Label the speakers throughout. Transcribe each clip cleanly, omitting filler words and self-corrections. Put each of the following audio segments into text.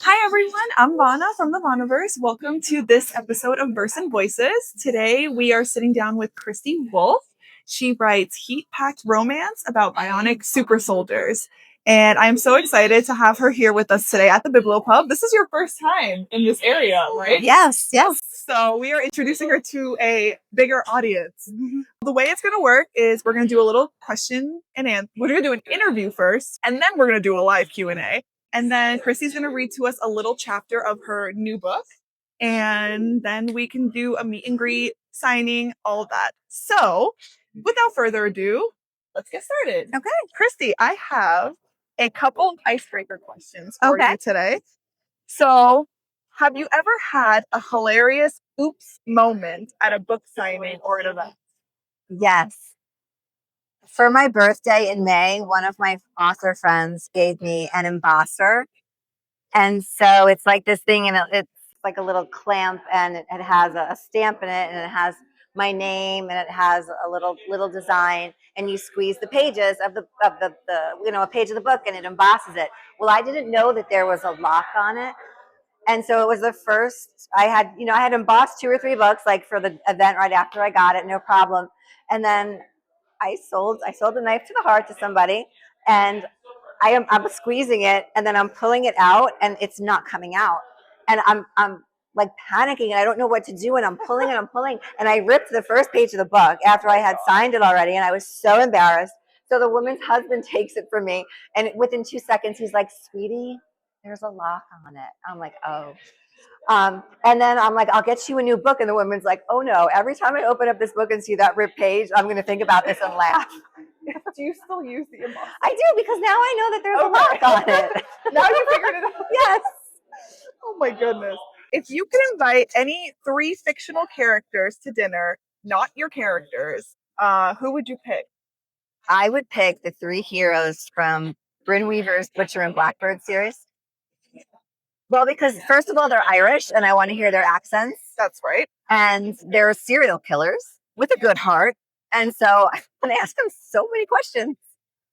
Speaker 1: Hi everyone, I'm Vana from the Vanaverse. Welcome to this episode of Verse and Voices. Today we are sitting down with Kristie Wolf. She writes heat-packed romance about bionic super soldiers. And I'm so excited to have her here with us today at the Bibliopub. This is your first time in this area, right?
Speaker 2: Yes.
Speaker 1: So we are introducing her to a bigger audience. The way it's going to work is we're going to do a little question and answer. We're going to do an interview first, and then we're going to do a live Q&A. And then Kristie's going to read to us a little chapter of her new book. And then we can do a meet and greet, signing, all of that. So without further ado, let's get started.
Speaker 2: Okay.
Speaker 1: Kristie, I have a couple of icebreaker questions for
Speaker 2: Okay.
Speaker 1: you today. So have you ever had a hilarious oops moment at a book signing or an event?
Speaker 2: Yes. For my birthday in May, one of my author friends gave me an embosser. And so it's like this thing, and it's like a little clamp, and it has a stamp in it, and it has my name, and it has a little design, and you squeeze the pages of the a page of the book, and it embosses it. Well, I didn't know that there was a lock on it. And so it was the first I had embossed 2 or 3 books, like for the event right after I got it, no problem. And then I sold the knife to the heart to somebody, and I'm squeezing it, and then I'm pulling it out, and it's not coming out. And I'm like panicking, and I don't know what to do, and I'm pulling, and I ripped the first page of the book after I had signed it already, and I was so embarrassed. So the woman's husband takes it from me, and within 2 seconds he's like, "Sweetie, there's a lock on it." I'm like, "Oh." And then I'm like, "I'll get you a new book." And the woman's like, "Oh no, every time I open up this book and see that ripped page, I'm going to think about this and laugh."
Speaker 1: Do you still use the embosser?
Speaker 2: I do, because now I know that there's a lock on it.
Speaker 1: Now you figured it out.
Speaker 2: Yes.
Speaker 1: Oh my goodness. If you could invite any 3 fictional characters to dinner, not your characters, who would you pick?
Speaker 2: I would pick the 3 heroes from Bryn Weaver's Butcher and Blackbird series. Well, because first of all, they're Irish, and I want to hear their accents.
Speaker 1: That's right.
Speaker 2: And they're serial killers with a good heart. And so I'm going to ask them so many questions.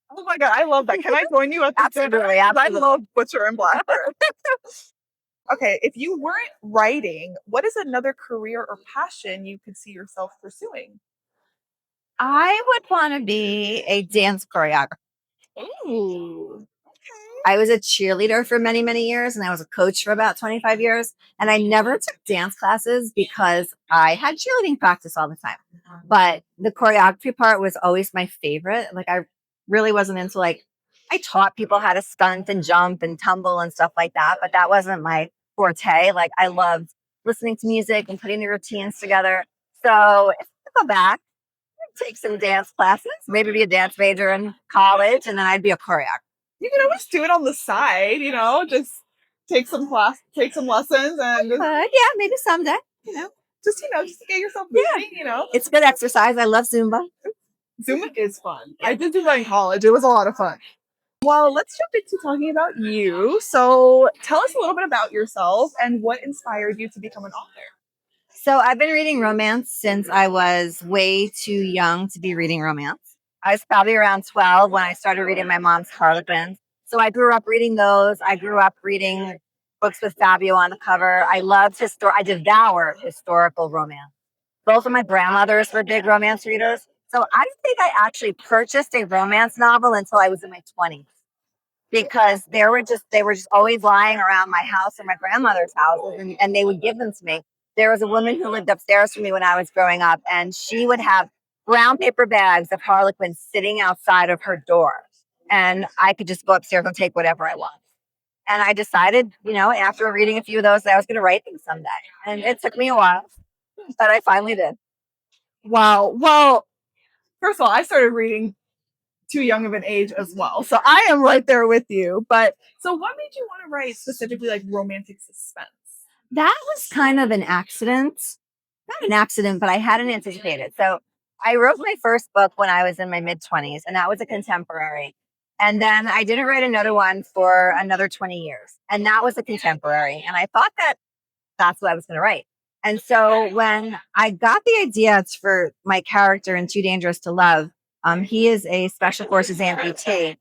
Speaker 1: Oh my God, I love that. Can I join you at the dinner?
Speaker 2: Absolutely.
Speaker 1: I love Butcher and Blackbird. Okay, if you weren't writing, what is another career or passion you could see yourself pursuing?
Speaker 2: I would want to be a dance choreographer.
Speaker 1: Ooh.
Speaker 2: I was a cheerleader for many, many years, and I was a coach for about 25 years. And I never took dance classes because I had cheerleading practice all the time. But the choreography part was always my favorite. Like, I really wasn't into, like, I taught people how to stunt and jump and tumble and stuff like that, but that wasn't my forte. Like, I loved listening to music and putting the routines together. So if I go back, I'd take some dance classes, maybe be a dance major in college, and then I'd be a choreographer.
Speaker 1: You can always do it on the side, just take some lessons and
Speaker 2: Yeah, maybe someday,
Speaker 1: just to get yourself moving,
Speaker 2: It's good exercise. I love Zumba.
Speaker 1: Zumba is fun. I did Zumba in college. It was a lot of fun. Well, let's jump into talking about you. So tell us a little bit about yourself and what inspired you to become an author.
Speaker 2: So I've been reading romance since I was way too young to be reading romance. I was probably around 12 when I started reading my mom's Harlequins. So I grew up reading those. I grew up reading books with Fabio on the cover. I devoured historical romance. Both of my grandmothers were big romance readers. So I don't think I actually purchased a romance novel until I was in my 20s, because they were just always lying around my house and my grandmother's houses, and they would give them to me. There was a woman who lived upstairs from me when I was growing up, and she would have brown paper bags of Harlequins sitting outside of her door, and I could just go upstairs and take whatever I want. And I decided, after reading a few of those, that I was going to write them someday. And it took me a while, but I finally did.
Speaker 1: Wow. Well, first of all, I started reading too young of an age as well. So I am right there with you. But so what made you want to write specifically like romantic suspense?
Speaker 2: That was kind of an accident. Not an accident, but I hadn't anticipated. So I wrote my first book when I was in my mid-20s, and that was a contemporary. And then I didn't write another one for another 20 years. And that was a contemporary. And I thought that that's what I was going to write. And so when I got the idea for my character in Too Dangerous to Love, he is a special forces amputee.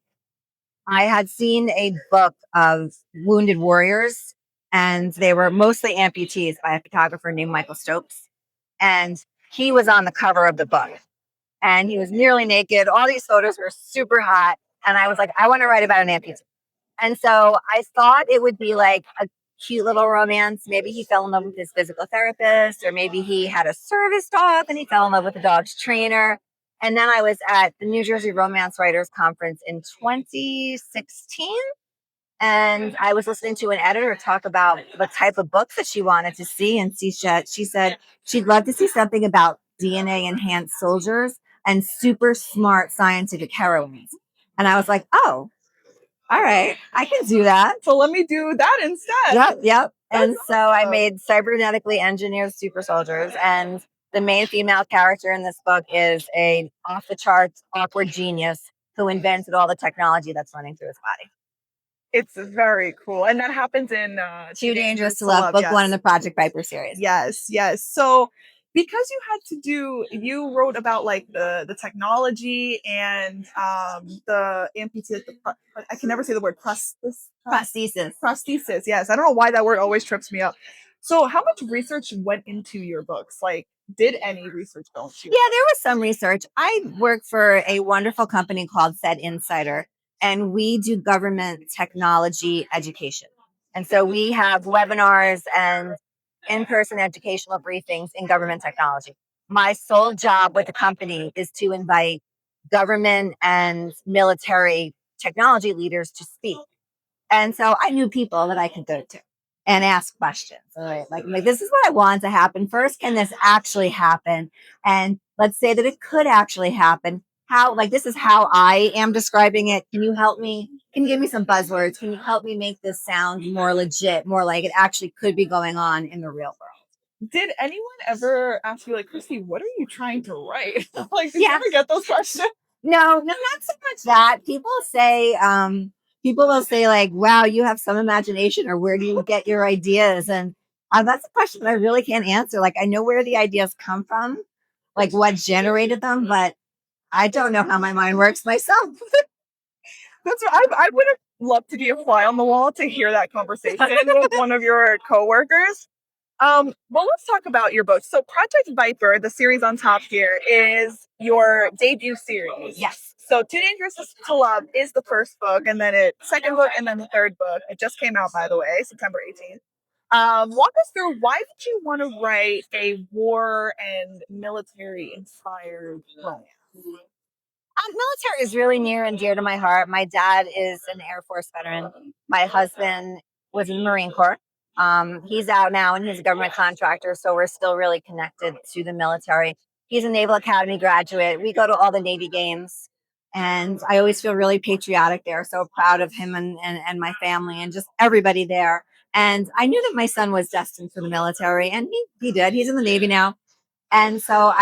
Speaker 2: I had seen a book of wounded warriors and they were mostly amputees by a photographer named Michael Stopes. And he was on the cover of the book, and he was nearly naked. All these photos were super hot. And I was like, I want to write about an amputee. And so I thought it would be like a cute little romance. Maybe he fell in love with his physical therapist, or maybe he had a service dog and he fell in love with the dog's trainer. And then I was at the New Jersey Romance Writers Conference in 2016. And I was listening to an editor talk about the type of books that she wanted to see. And she said she'd love to see something about DNA enhanced soldiers and super smart scientific heroines. And I was like, oh, all right, I can do that.
Speaker 1: So let me do that instead.
Speaker 2: Yep. And
Speaker 1: That's
Speaker 2: so I
Speaker 1: awesome.
Speaker 2: made cybernetically engineered super soldiers. And the main female character in this book is a off the charts awkward genius who invented all the technology that's running through his body.
Speaker 1: It's very cool. And that happens in
Speaker 2: Too Dangerous to Love, book one in the Project VIPER series.
Speaker 1: Yes. So because you wrote about like the technology and the amputee, I can never say the word prosthesis. Yes, I don't know why that word always trips me up. So how much research went into your books? Like, did any research go into?
Speaker 2: Yeah, there was some research. I work for a wonderful company called Said Insider, and we do government technology education. And so we have webinars and in-person educational briefings in government technology. My sole job with the company is to invite government and military technology leaders to speak. And so I knew people that I could go to and ask questions. All right, like this is what I want to happen. First, can this actually happen? And let's say that it could actually happen. How, like, this is how I am describing it. Can you help me? Can you give me some buzzwords? Can you help me make this sound more legit, more like it actually could be going on in the real world?
Speaker 1: Did anyone ever ask you, like, Kristie, what are you trying to write? Like, did you ever get those questions?
Speaker 2: No, not so much that. People will say like, wow, you have some imagination, or where do you get your ideas? And that's a question I really can't answer. Like, I know where the ideas come from, like what generated them, but I don't know how my mind works myself.
Speaker 1: That's what I would have loved to be a fly on the wall to hear that conversation with one of your coworkers. Well, let's talk about your book. So, Project VIPER, the series on top here, is your debut series.
Speaker 2: Yes.
Speaker 1: So, Too Dangerous to Love is the first book, and then second book, and then the third book. It just came out, by the way, September 18th. Walk us through, why did you want to write a war and military inspired romance?
Speaker 2: Military is really near and dear to my heart. My dad is an Air Force veteran. My husband was in the Marine Corps. He's out now and he's a government contractor, so we're still really connected to the military. He's a Naval Academy graduate. We go to all the Navy games, and I always feel really patriotic there. So proud of him and my family and just everybody there. And I knew that my son was destined for the military, and he did. He's in the Navy now. And so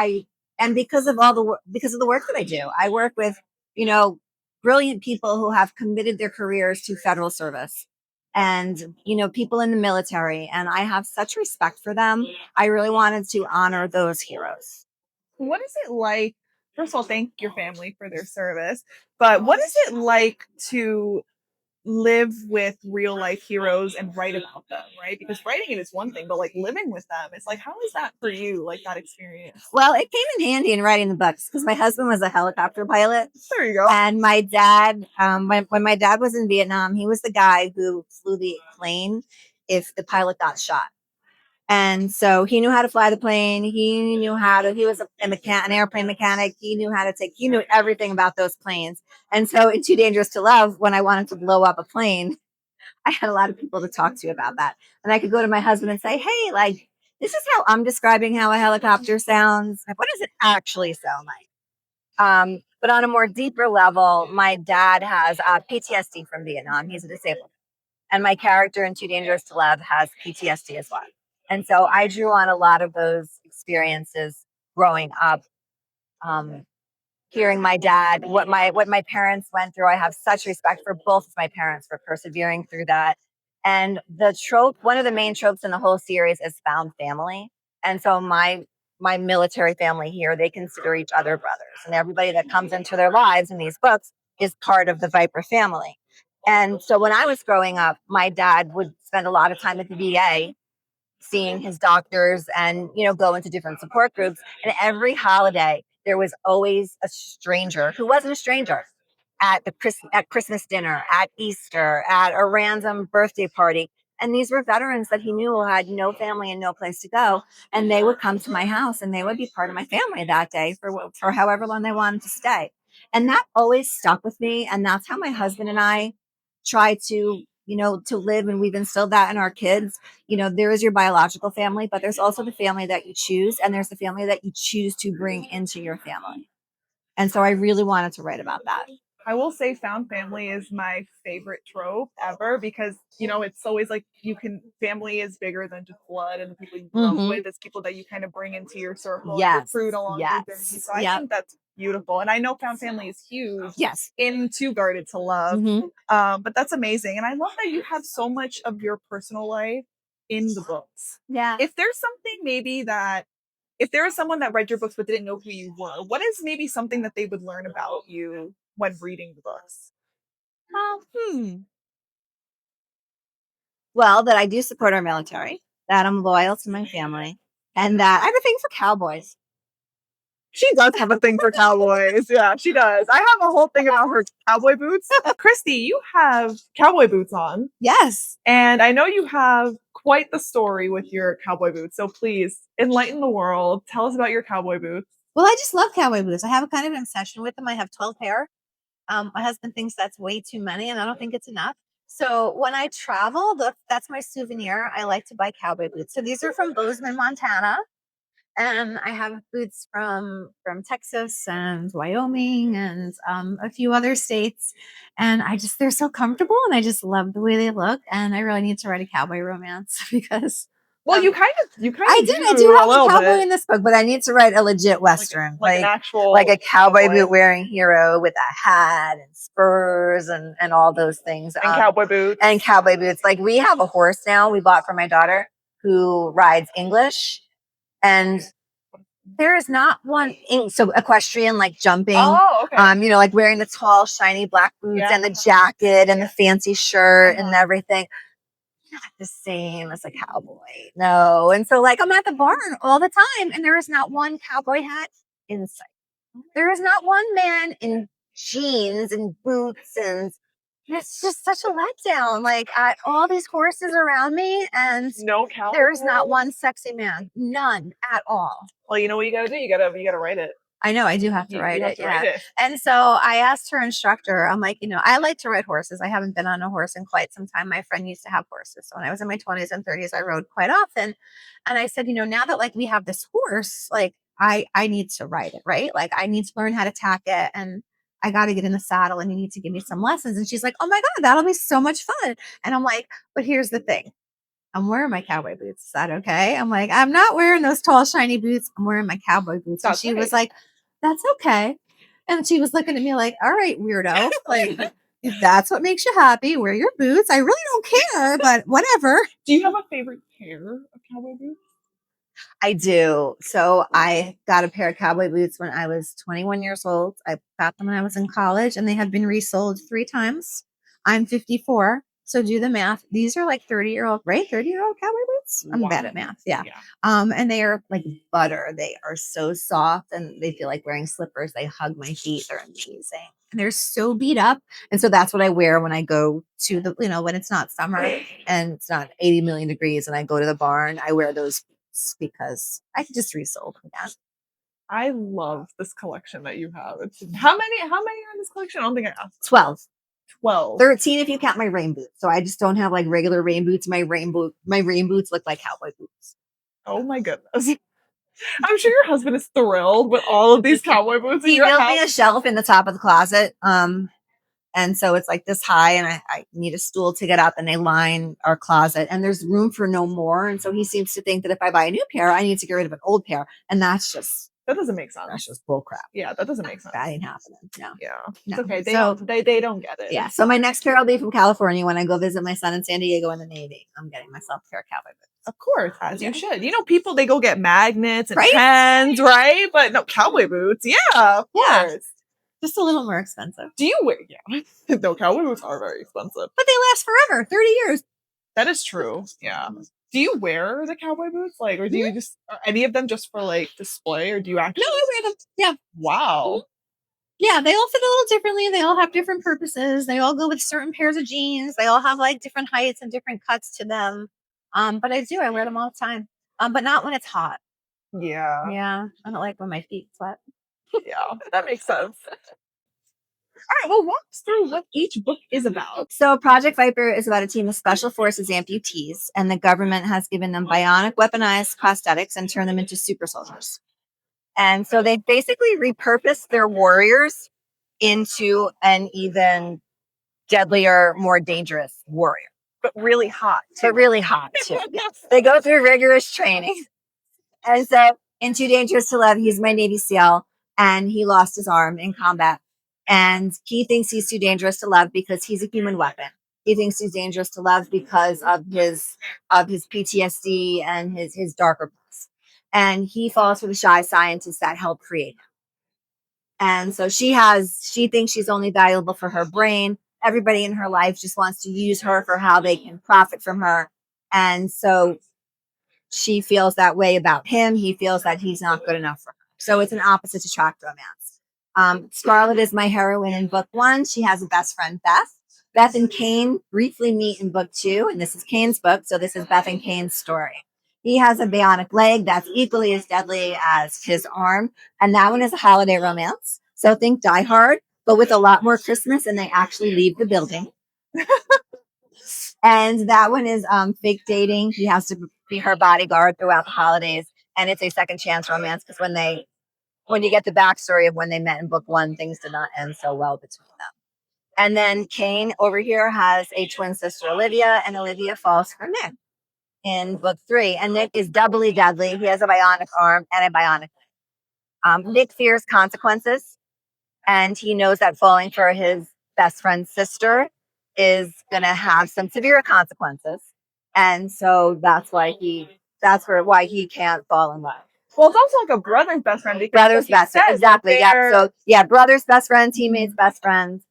Speaker 2: because of because of the work that I do, I work with, brilliant people who have committed their careers to federal service and, people in the military. And I have such respect for them. I really wanted to honor those heroes.
Speaker 1: What is it like? First of all, thank your family for their service. But what is it like to live with real life heroes and write about them, right? Because writing it is one thing, but like living with them, it's like, how is that for you, like that experience?
Speaker 2: Well, it came in handy in writing the books because my husband was a helicopter pilot.
Speaker 1: There you go.
Speaker 2: And my dad, when my dad was in Vietnam, he was the guy who flew the plane if the pilot got shot. And so he knew how to fly the plane. He was an airplane mechanic. He knew everything about those planes. And so in Too Dangerous to Love, when I wanted to blow up a plane, I had a lot of people to talk to about that. And I could go to my husband and say, hey, like, this is how I'm describing how a helicopter sounds. Like, what does it actually sound like? But on a more deeper level, my dad has PTSD from Vietnam. He's a disabled. And my character in Too Dangerous to Love has PTSD as well. And so I drew on a lot of those experiences growing up, hearing my dad, what my parents went through. I have such respect for both of my parents for persevering through that. And one of the main tropes in the whole series is found family. And so my military family here, they consider each other brothers. And everybody that comes into their lives in these books is part of the VIPER family. And so when I was growing up, my dad would spend a lot of time at the VA seeing his doctors and, go into different support groups. And every holiday, there was always a stranger who wasn't a stranger at at Christmas dinner, at Easter, at a random birthday party. And these were veterans that he knew who had no family and no place to go. And they would come to my house and they would be part of my family that day for however long they wanted to stay. And that always stuck with me. And that's how my husband and I try to, to live. And we've instilled that in our kids. There is your biological family, but there's also the family that you choose. And there's the family that you choose to bring into your family. And so I really wanted to write about that.
Speaker 1: I will say found family is my favorite trope ever because, it's always like family is bigger than just blood and the people you grew up with. It's people that you kind of bring into your circle and recruit along your journey. So I think that's beautiful. And I know found family is huge in Too Guarded to Love. But that's amazing. And I love that you have so much of your personal life in the books.
Speaker 2: Yeah.
Speaker 1: If there's something maybe if there was someone that read your books but didn't know who you were, what is maybe something that they would learn about you when reading the books?
Speaker 2: Well, that I do support our military, that I'm loyal to my family, and that I have a thing for cowboys.
Speaker 1: She does have a thing for cowboys. Yeah, she does. I have a whole thing about her cowboy boots. Kristie, you have cowboy boots on.
Speaker 2: Yes.
Speaker 1: And I know you have quite the story with your cowboy boots. So please enlighten the world. Tell us about your cowboy boots.
Speaker 2: Well, I just love cowboy boots. I have a kind of an obsession with them. I have 12 pair. My husband thinks that's way too many, and I don't think it's enough. So when I travel, that's my souvenir. I like to buy cowboy boots. So these are from Bozeman, Montana. And I have boots from Texas and Wyoming and a few other states. And they're so comfortable and I just love the way they look. And I really need to write a cowboy romance because
Speaker 1: you kind of
Speaker 2: I do have a cowboy in this book, but I need to write a legit Western,
Speaker 1: like an actual
Speaker 2: like a cowboy boot wearing hero with a hat and spurs and all those things.
Speaker 1: And cowboy boots.
Speaker 2: And cowboy boots. Like we have a horse now we bought for my daughter who rides English. And there is not one so equestrian, like jumping, like wearing the tall, shiny black boots and the jacket and the fancy shirt and everything. Not the same as a cowboy. No. And so like I'm at the barn all the time and there is not one cowboy hat in sight. There is not one man in jeans and boots, and it's just such a letdown. Like all these horses around me and there is not one sexy man. None at all.
Speaker 1: Well, you know what you gotta do? You gotta write it.
Speaker 2: I know, I do have to write it. And so I asked her instructor, I'm like, I like to ride horses. I haven't been on a horse in quite some time. My friend used to have horses. So when I was in my 20s and 30s, I rode quite often. And I said, now that like we have this horse, like I need to ride it, right? Like I need to learn how to tack it and I got to get in the saddle and you need to give me some lessons. And she's like, oh my God, that'll be so much fun. And I'm like, but here's the thing. I'm wearing my cowboy boots. Is that okay? I'm like, I'm not wearing those tall, shiny boots. I'm wearing my cowboy boots. And she was like, that's okay. And she was looking at me like, all right, weirdo. Like, if that's what makes you happy, wear your boots. I really don't care, but whatever.
Speaker 1: Do you have a favorite pair of cowboy boots?
Speaker 2: I do. So I got a pair of cowboy boots when I was 21 years old. I got them when I was in college and they have been resold 3 times. I'm 54. So do the math. These are like 30-year-old, right? 30-year-old cowboy boots. I'm bad at math. Yeah. And they are like butter. They are so soft and they feel like wearing slippers. They hug my feet. They're amazing. And they're so beat up. And so that's what I wear when I go to the, when it's not summer and it's not 80 million degrees and I go to the barn. I wear those boots because I can just resold them again.
Speaker 1: I love this collection that you have. How many are in this collection? I don't think I asked.
Speaker 2: 12.
Speaker 1: 12.
Speaker 2: 13 if you count my rain boots. So I just don't have like regular rain boots. My rain boots look like cowboy boots.
Speaker 1: Oh my goodness. I'm sure your husband is thrilled with all of these cowboy boots.
Speaker 2: He built me a shelf in the top of the closet. And so it's like this high and I need a stool to get up and they line our closet and there's room for no more. And so he seems to think that if I buy a new pair, I need to get rid of an old pair. And that
Speaker 1: doesn't make sense.
Speaker 2: That's just bull crap.
Speaker 1: Yeah, that doesn't make sense.
Speaker 2: That ain't happening. No.
Speaker 1: Yeah.
Speaker 2: No.
Speaker 1: It's okay. They don't get it.
Speaker 2: Yeah. So my next pair will be from California when I go visit my son in San Diego in the Navy. I'm getting myself a pair of cowboy boots.
Speaker 1: Of course, as you should. People, they go get magnets and pens, right? But no, cowboy boots. Yeah, of course.
Speaker 2: Just a little more expensive.
Speaker 1: Do you wear? Yeah, no, cowboy boots are very expensive,
Speaker 2: but they last forever, 30 years.
Speaker 1: That is true. Yeah. Do you wear the cowboy boots, like, or do you just are any of them just for like display, or do you actually?
Speaker 2: No, I wear them. Yeah.
Speaker 1: Wow.
Speaker 2: Yeah, they all fit a little differently. They all have different purposes. They all go with certain pairs of jeans. They all have like different heights and different cuts to them. But I wear them all the time. But not when it's hot.
Speaker 1: Yeah.
Speaker 2: Yeah. I don't like when my feet sweat.
Speaker 1: Yeah, that makes sense. All right, well, walk us through what each book is about.
Speaker 2: So, Project Viper is about a team of special forces amputees, and the government has given them bionic weaponized prosthetics and turned them into super soldiers. And so they basically repurposed their warriors into an even deadlier, more dangerous warrior.
Speaker 1: But really hot.
Speaker 2: But really hot, too. They go through rigorous training. And so in Too Dangerous to Love, he's my Navy SEAL, and he lost his arm in combat. And he thinks he's too dangerous to love because he's a human weapon. He thinks he's dangerous to love because of his PTSD and his darker past. And he falls for the shy scientist that helped create him. And so she thinks she's only valuable for her brain. Everybody in her life just wants to use her for how they can profit from her. And so she feels that way about him. He feels that he's not good enough for her. So it's an opposite attract romance. Scarlett is my heroine in book 1. She has a best friend, Beth. Beth and Kane briefly meet in book 2, and this is Kane's book, so this is Beth and Kane's story. He has a bionic leg that's equally as deadly as his arm, and that one is a holiday romance. So think Die Hard, but with a lot more Christmas, and they actually leave the building. And that one is fake dating. He has to be her bodyguard throughout the holidays, and it's a second chance romance because when you get the backstory of when they met in book 1, things did not end so well between them. And then Kane over here has a twin sister, Olivia, and Olivia falls for Nick in book 3. And Nick is doubly deadly. He has a bionic arm and a bionic leg. Nick fears consequences, and he knows that falling for his best friend's sister is going to have some severe consequences. And so that's why he can't fall in love.
Speaker 1: Well, it's also like a brother's best friend.
Speaker 2: Brother's best friend, exactly. Yeah. So yeah, brother's best friend, teammates, best friends.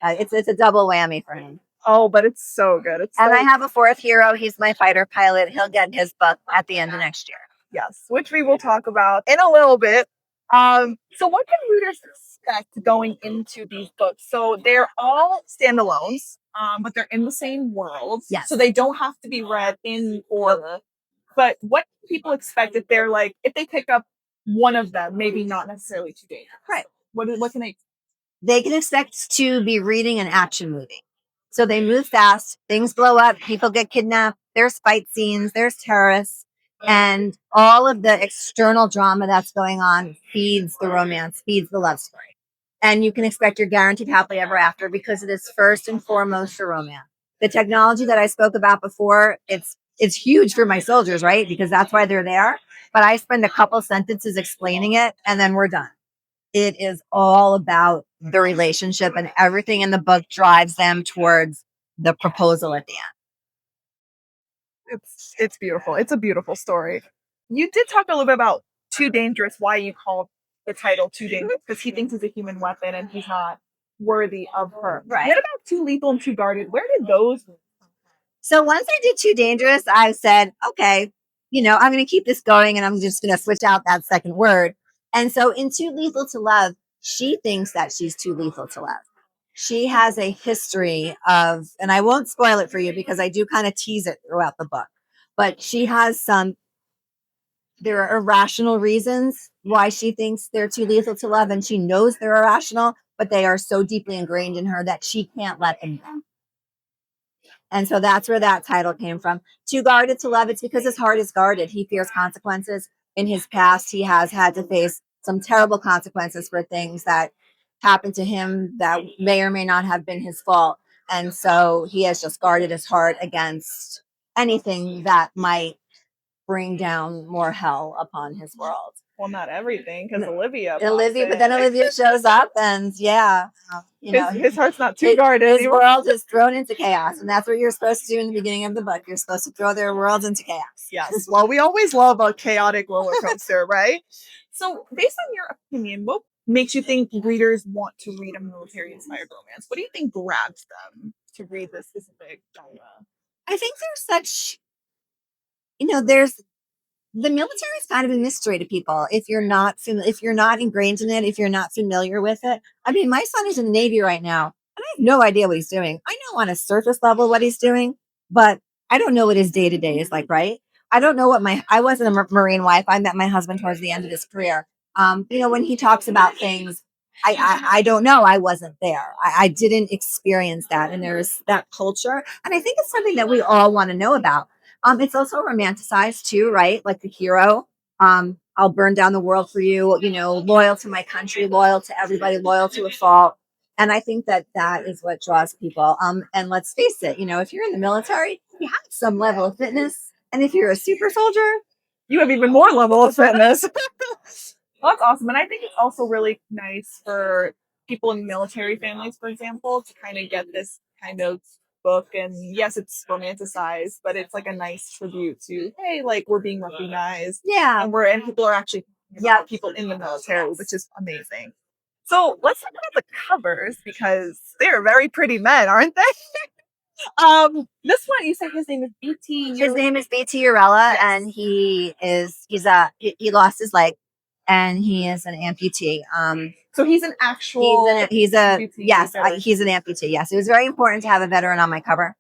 Speaker 2: It's a double whammy for him.
Speaker 1: Oh, but it's so good.
Speaker 2: I have a 4th hero. He's my fighter pilot. He'll get his book at the end of next year.
Speaker 1: Yes, which we will talk about in a little bit. So what can readers expect going into these books? So they're all standalones, but they're in the same world.
Speaker 2: Yes.
Speaker 1: So they don't have to be read in order. But what can people expect if they pick up one of them, maybe not necessarily Too Dangerous?
Speaker 2: Right.
Speaker 1: What can they?
Speaker 2: They can expect to be reading an action movie. So they move fast, things blow up, people get kidnapped, there's fight scenes, there's terrorists, and all of the external drama that's going on feeds the romance, feeds the love story. And you can expect your guaranteed happily ever after because it is first and foremost a romance. The technology that I spoke about before, it's huge for my soldiers, right? Because that's why they're there. But I spend a couple sentences explaining it and then we're done. It is all about the relationship, and everything in the book drives them towards the proposal at the end.
Speaker 1: It's beautiful. It's a beautiful story. You did talk a little bit about Too Dangerous, why you called the title Too Dangerous, because he thinks he's a human weapon and he's not worthy of her.
Speaker 2: Right.
Speaker 1: What about Too Lethal and Too Guarded? Where did those?
Speaker 2: So once I did Too Dangerous, I said, okay, I'm going to keep this going and I'm just going to switch out that second word. And so in Too Lethal to Love, she thinks that she's too lethal to love. She has a history of, and I won't spoil it for you because I do kind of tease it throughout the book, but she has there are irrational reasons why she thinks they're too lethal to love. And she knows they're irrational, but they are so deeply ingrained in her that she can't let them go. And so that's where that title came from. Too Guarded to Love, it's because his heart is guarded. He fears consequences. In his past, he has had to face some terrible consequences for things that happened to him that may or may not have been his fault. And so he has just guarded his heart against anything that might bring down more hell upon his world.
Speaker 1: Well, not everything, because Olivia,
Speaker 2: but then Olivia shows up, and
Speaker 1: his heart's not too guarded.
Speaker 2: His world is thrown into chaos, and that's what you're supposed to do in the beginning of the book. You're supposed to throw their worlds into chaos.
Speaker 1: Yes. Well, we always love a chaotic roller coaster, right? So, based on your opinion, what makes you think readers want to read a military-inspired romance? What do you think grabs them to read this specific genre?
Speaker 2: I think there's such, there's the military is kind of a mystery to people if you're not ingrained in it, if you're not familiar with it. I mean, my son is in the Navy right now, and I have no idea what he's doing. I know on a surface level what he's doing, but I don't know what his day to day is like. Right? I don't know what I wasn't a Marine wife. I met my husband towards the end of his career. When he talks about things, I don't know. I wasn't there. I didn't experience that, and there's that culture, and I think it's something that we all want to know about. It's also romanticized too, right? Like the hero. I'll burn down the world for you, loyal to my country, loyal to everybody, loyal to a fault. And I think that that is what draws people. And let's face it, if you're in the military, you have some level of fitness. And if you're a super soldier,
Speaker 1: You have even more level of fitness. Well, that's awesome. And I think it's also really nice for people in military families, for example, to kind of get this kind of book. And yes, it's romanticized, but it's like a nice tribute to, hey, like we're being recognized.
Speaker 2: yeah,
Speaker 1: And people are actually people in the military, which is amazing. So let's talk about the covers because they're very pretty men, aren't they? This one you said his name is BT.
Speaker 2: His name is BT Urella, and he lost his leg, and he is an amputee.
Speaker 1: So he's an actual.
Speaker 2: He's a
Speaker 1: amputee
Speaker 2: yes,
Speaker 1: veteran.
Speaker 2: he's an amputee. Yes, it was very important to have a veteran on my cover,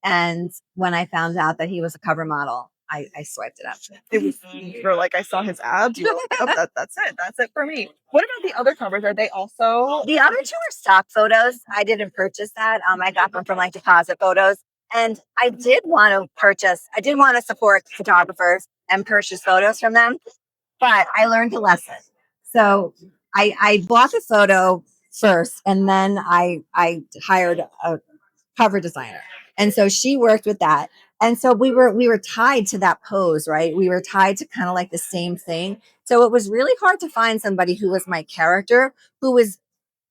Speaker 2: and when I found out that he was a cover model, I swiped it up.
Speaker 1: It was you're like I saw his abs. You were like, oh, that's it. That's it for me. What about the other covers? Are they also?
Speaker 2: The other two are stock photos. I didn't purchase that. I got them from like deposit photos. And I did want to support photographers and purchase photos from them, but I learned a lesson. So I bought the photo first, and then I hired a cover designer. And so she worked with that. And so we were tied to that pose, right? We were tied to kind of like the same thing. So it was really hard to find somebody who was my character, who was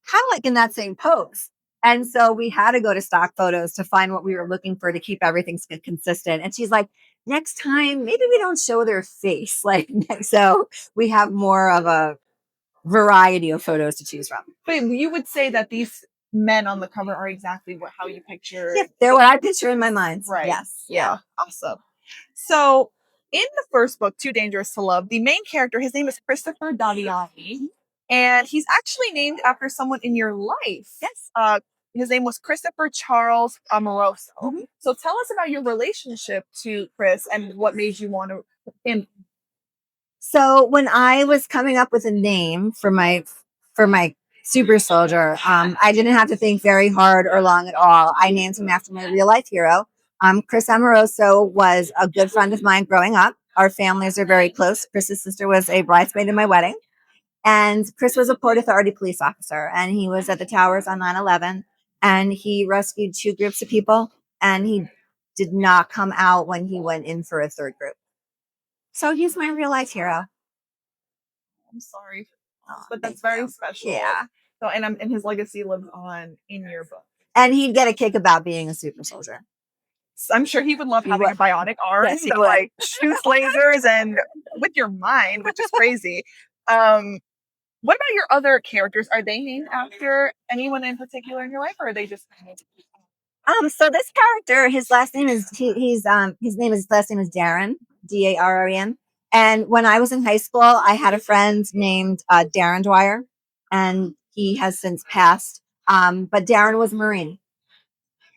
Speaker 2: kind of like in that same pose. And so we had to go to stock photos to find what we were looking for to keep everything consistent. And she's like, next time, maybe we don't show their face. Like, so we have more of a variety of photos to choose from.
Speaker 1: But you would say that these men on the cover are exactly how you picture.
Speaker 2: Yeah, they're what I picture in my mind.
Speaker 1: Right.
Speaker 2: Yes.
Speaker 1: Yeah. Awesome. So in the first book, Too Dangerous to Love, the main character, his name is Christopher Daviani, and he's actually named after someone in your life.
Speaker 2: Yes.
Speaker 1: His name was Christopher Charles Amoroso.
Speaker 2: Mm-hmm.
Speaker 1: So tell us about your relationship to Chris and what made you want to him.
Speaker 2: So when I was coming up with a name for my super soldier, I didn't have to think very hard or long at all. I named him after my real life hero. Chris Amoroso was a good friend of mine growing up. Our families are very close. Chris's sister was a bridesmaid in my wedding. And Chris was a Port Authority police officer, and he was at the towers on 9/11, and he rescued two groups of people, and he did not come out when he went in for a third group. So he's my real life hero.
Speaker 1: I'm sorry, but that's very special.
Speaker 2: Yeah.
Speaker 1: So and his legacy lives on in your book.
Speaker 2: And he'd get a kick about being a super soldier.
Speaker 1: I'm sure he would love having a bionic arm
Speaker 2: Yes, he
Speaker 1: that
Speaker 2: would.
Speaker 1: like shoots lasers and with your mind, which is crazy. What about your other characters? Are they named after anyone in particular in your life, or are they just?
Speaker 2: So this character, his last name is his last name is Darren, Darren. And when I was in high school, I had a friend named Darren Dwyer, and he has since passed. But Darren was a Marine,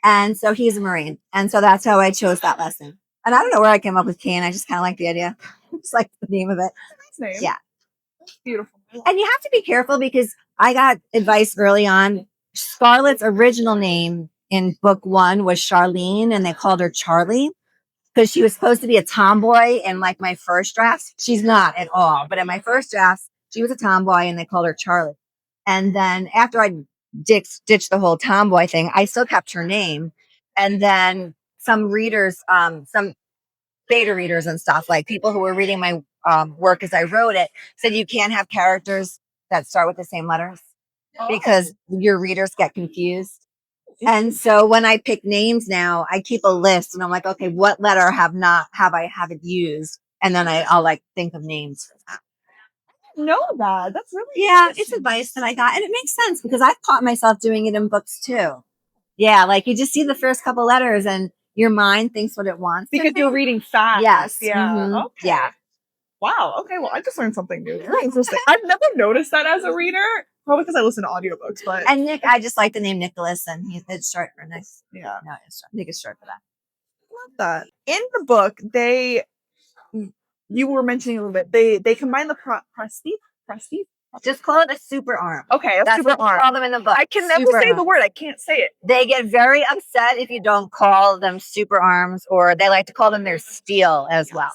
Speaker 2: and so he's a Marine, and so that's how I chose that lesson. And I don't know where I came up with Kane. I just kind of like the idea, just like the name of it.
Speaker 1: Nice name.
Speaker 2: Yeah,
Speaker 1: beautiful.
Speaker 2: And you have to be careful because I got advice early on. Scarlett's original name in book one was Charlene, and they called her Charlie because she was supposed to be a tomboy in like my first draft. She's not at all, but in my first draft, she was a tomboy, and they called her Charlie. And then after I ditched the whole tomboy thing, I still kept her name. And then some readers, some beta readers and stuff, like people who were reading my work as I wrote it, said you can't have characters that start with the same letters because your readers get confused. And so when I pick names now, I keep a list, and I'm like, okay, what letter haven't used? And then I'll like think of names for that.
Speaker 1: didn't know that. That's really
Speaker 2: Yeah, it's advice that I got. And it makes sense because I've caught myself doing it in books too. Yeah, like you just see the first couple letters and your mind thinks what it wants.
Speaker 1: because you're reading fast.
Speaker 2: Yes.
Speaker 1: Yeah. Okay.
Speaker 2: Yeah.
Speaker 1: Wow. Okay. Well, I just learned something new. Very interesting. I've never noticed that as a reader, probably because I listen to audiobooks. But
Speaker 2: And Nick, I just like the name Nicholas, and it's short for Nick.
Speaker 1: yeah,
Speaker 2: No, Nick is short for that.
Speaker 1: love that. In the book, you were mentioning a little bit. They combine the prestige.
Speaker 2: Just call it a super arm.
Speaker 1: Okay,
Speaker 2: That's
Speaker 1: super
Speaker 2: what we
Speaker 1: arm.
Speaker 2: call them in the book.
Speaker 1: I can never
Speaker 2: Super
Speaker 1: say
Speaker 2: arm.
Speaker 1: the word. I can't say it.
Speaker 2: They get very upset if you don't call them super arms, or they like to call them their steel as well.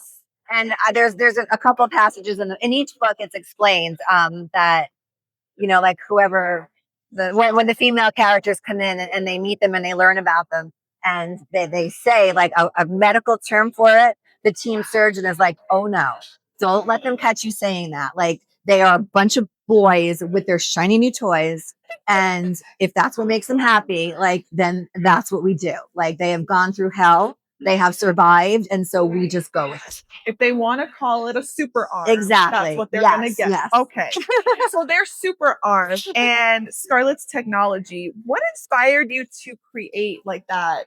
Speaker 2: And there's a couple of passages in each book. It's explained that like whoever when the female characters come in and they meet them and they learn about them, and they say like a medical term for it. The team surgeon is like, oh no, don't let them catch you saying that. Like they are a bunch of boys with their shiny new toys. And if that's what makes them happy, like then that's what we do. Like they have gone through hell, they have survived, and so we just go with it.
Speaker 1: If they want to call it a super arm,
Speaker 2: Exactly.
Speaker 1: that's what they're going to get.
Speaker 2: Yes.
Speaker 1: Okay. So they're super arms and Scarlett's technology. What inspired you to create like that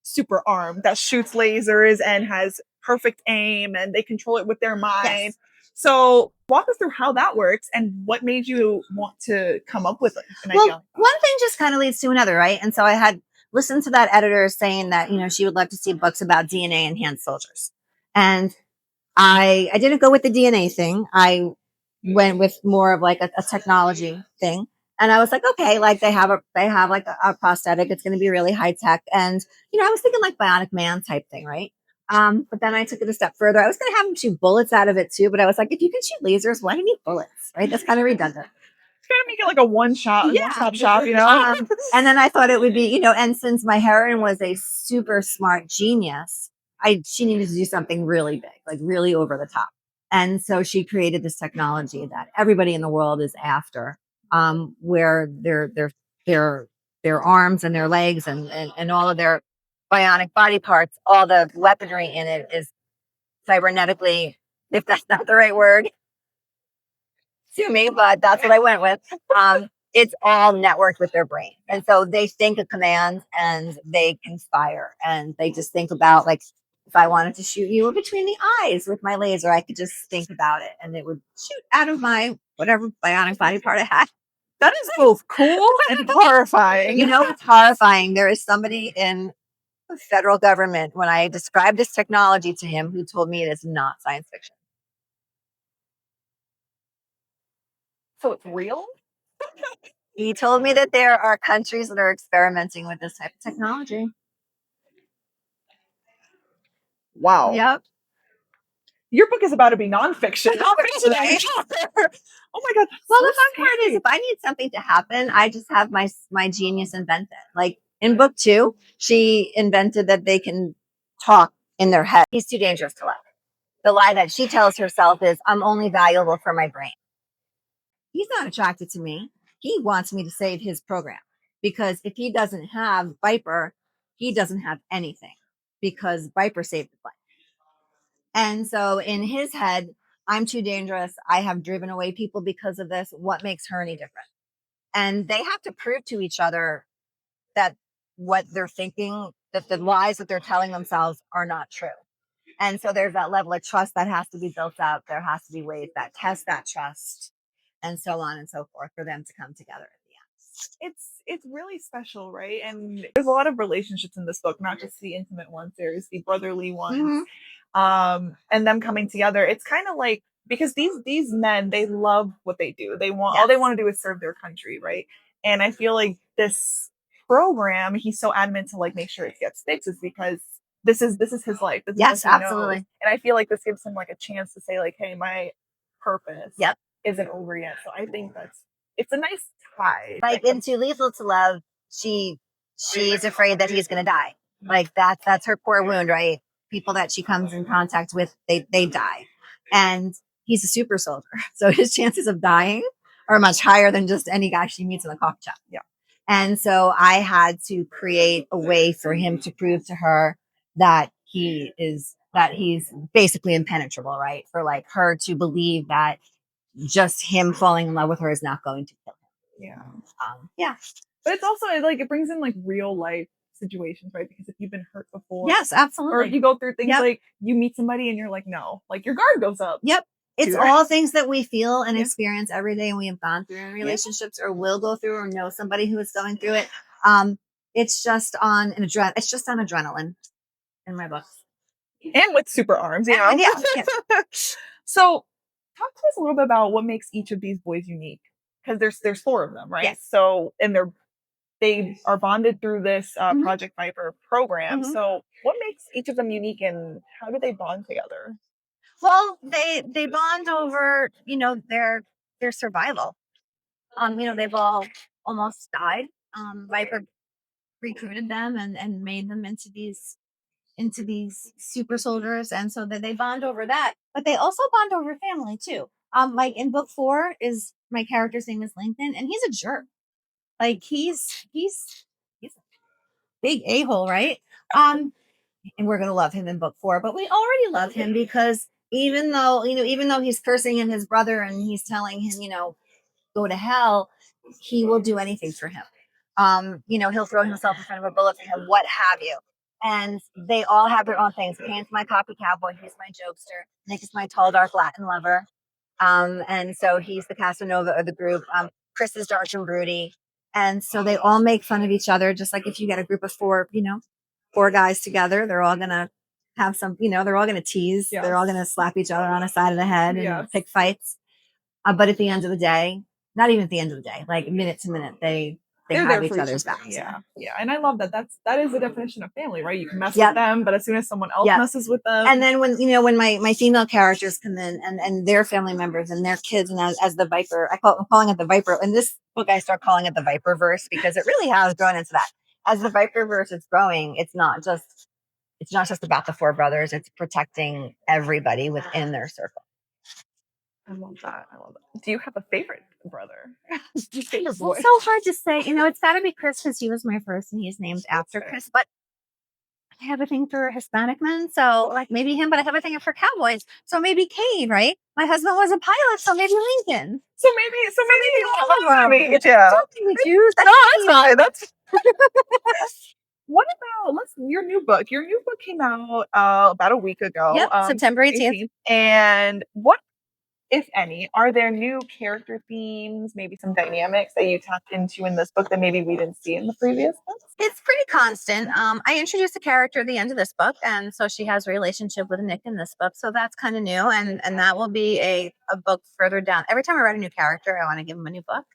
Speaker 1: super arm that shoots lasers and has perfect aim and they control it with their mind?
Speaker 2: Yes.
Speaker 1: So walk us through how that works and what made you want to come up with an idea.
Speaker 2: One thing just kind of leads to another, right? And so I had listened to that editor saying that, she would love to see books about DNA enhanced soldiers. And I didn't go with the DNA thing. I went with more of like a technology thing. And I was like, okay, like they have like a prosthetic. It's going to be really high tech. And, I was thinking like Bionic Man type thing, right? But then I took it a step further. I was going to have him shoot bullets out of it too. But I was like, if you can shoot lasers, why do you need bullets? Right? That's kind of redundant.
Speaker 1: It's gonna make it like a one-stop shop,
Speaker 2: And then I thought it would be, and since my heroine was a super smart genius, she needed to do something really big, like really over the top. And so she created this technology that everybody in the world is after, where their arms and their legs and all of their bionic body parts, all the weaponry in it is cybernetically, if that's not the right word, to me, but that's what I went with. It's all networked with their brain. And so they think of commands and they conspire and they just think about like, if I wanted to shoot you between the eyes with my laser, I could just think about it and it would shoot out of my whatever bionic body part I had.
Speaker 1: That is both cool and horrifying.
Speaker 2: It's horrifying. There is somebody in the federal government, when I described this technology to him, who told me it is not science fiction.
Speaker 1: So it's real?
Speaker 2: He told me that there are countries that are experimenting with this type of technology.
Speaker 1: Wow.
Speaker 2: Yep.
Speaker 1: Your book is about to be nonfiction. Oh my God.
Speaker 2: Well, the fun part is if I need something to happen, I just have my genius invent it. Like in book 2, she invented that they can talk in their head. He's too dangerous to let. The lie that she tells herself is, I'm only valuable for my brain. He's not attracted to me. He wants me to save his program because if he doesn't have VIPER, he doesn't have anything because VIPER saved his life. And so in his head, I'm too dangerous. I have driven away people because of this. What makes her any different? And they have to prove to each other that what they're thinking, that the lies that they're telling themselves are not true. And so there's that level of trust that has to be built up. There has to be ways that test that trust and so on and so forth for them to come together at the end.
Speaker 1: It's really special, right? And there's a lot of relationships in this book, not just the intimate ones. There's the brotherly ones, and them coming together. It's kind of like because these men, they love what they do. They want all they want to do is serve their country, right? And I feel like this program, he's so adamant to like make sure it gets fixed, is because this is his life. This is what he
Speaker 2: absolutely.
Speaker 1: knows. And I feel like this gives him like a chance to say like, hey, my purpose isn't over yet. So I think it's a nice tie.
Speaker 2: Like in Too Lethal to Love, she's afraid that he's going to die. Like that's her core wound, right? People that she comes in contact with, they die. And he's a super soldier. So his chances of dying are much higher than just any guy she meets in the coffee shop.
Speaker 1: Yeah.
Speaker 2: And so I had to create a way for him to prove to her that he's basically impenetrable, right? For like her to believe that just him falling in love with her is not going to kill him.
Speaker 1: Yeah. But it's also like it brings in like real life situations, right? Because if you've been hurt before,
Speaker 2: yes, absolutely,
Speaker 1: or if you go through things like you meet somebody and you're like, no, like your guard goes up.
Speaker 2: Yep. It's all things that we feel and experience every day, and we have gone through in relationships or will go through or know somebody who is going through it. It's just on adrenaline in my books.
Speaker 1: And with super arms, you know? So talk to us a little bit about what makes each of these boys unique. Because there's 4 of them, right?
Speaker 2: Yes.
Speaker 1: So and they are bonded through this Project VIPER program. So what makes each of them unique and how do they bond together?
Speaker 2: Well, they bond over, their survival. They've all almost died. VIPER recruited them and made them into these super soldiers, and so that they bond over that, but they also bond over family too. Like in book 4 is my character's name is Lincoln, and he's a jerk. Like he's a big a-hole, right? And we're gonna love him in book 4, but we already love him because even though he's cursing at his brother and he's telling him, go to hell, he will do anything for him. He'll throw himself in front of a bullet for him, what have you. And they all have their own things. Pan's my copy cowboy, he's my jokester. Nick is my tall, dark Latin lover. And so he's the Casanova of the group. Chris is dark and broody. And so they all make fun of each other, just like if you get a group of 4, 4 guys together, they're all gonna have some, they're all gonna tease. Yes. They're all gonna slap each other on the side of the head and pick fights. But at the end of the day, not even at the end of the day, like minute to minute, they're have each other's backs.
Speaker 1: Yeah. And I love that. That is the definition of family, right? You can mess with them, but as soon as someone else messes with them,
Speaker 2: and then when my female characters come in and their family members and their kids, and as the VIPER, I'm calling it the VIPER. In this book, I start calling it the VIPER verse because it really has grown into that. As the VIPER verse is growing, it's not just about the 4 brothers. It's protecting everybody within their circle.
Speaker 1: I love that. Do you have a favorite brother? Favorite boy?
Speaker 2: Well, so hard to say. It's got to be Chris because he was my first and he's named after Chris. But I have a thing for Hispanic men, so like maybe him. But I have a thing for cowboys, so maybe Kane, right? My husband was a pilot, so maybe Lincoln.
Speaker 1: So maybe all of them. Yeah.
Speaker 2: No,
Speaker 1: that's fine. That's. What about your new book? Your new book came out about a week ago.
Speaker 2: Yep, September 18th.
Speaker 1: And what, if any, are there new character themes, maybe some dynamics that you tapped into in this book that maybe we didn't see in the previous books?
Speaker 2: It's pretty constant. I introduced a character at the end of this book, and so she has a relationship with Nick in this book. So that's kind of new, and that will be a book further down. Every time I write a new character, I want to give him a new book.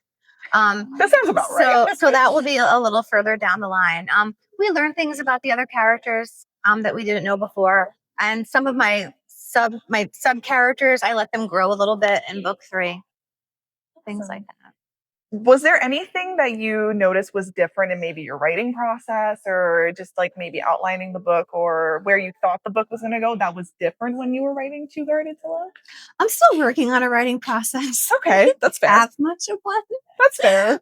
Speaker 1: That sounds about right.
Speaker 2: So that will be a little further down the line. We learn things about the other characters that we didn't know before, and some of my sub characters, I let them grow a little bit in book 3. Things like that.
Speaker 1: Was there anything that you noticed was different in maybe your writing process or just like maybe outlining the book or where you thought the book was going to go that was different when you were writing Two Guarded to Love?
Speaker 2: I'm still working on a writing process.
Speaker 1: Okay, that's fair.
Speaker 2: As much of one.
Speaker 1: That's fair.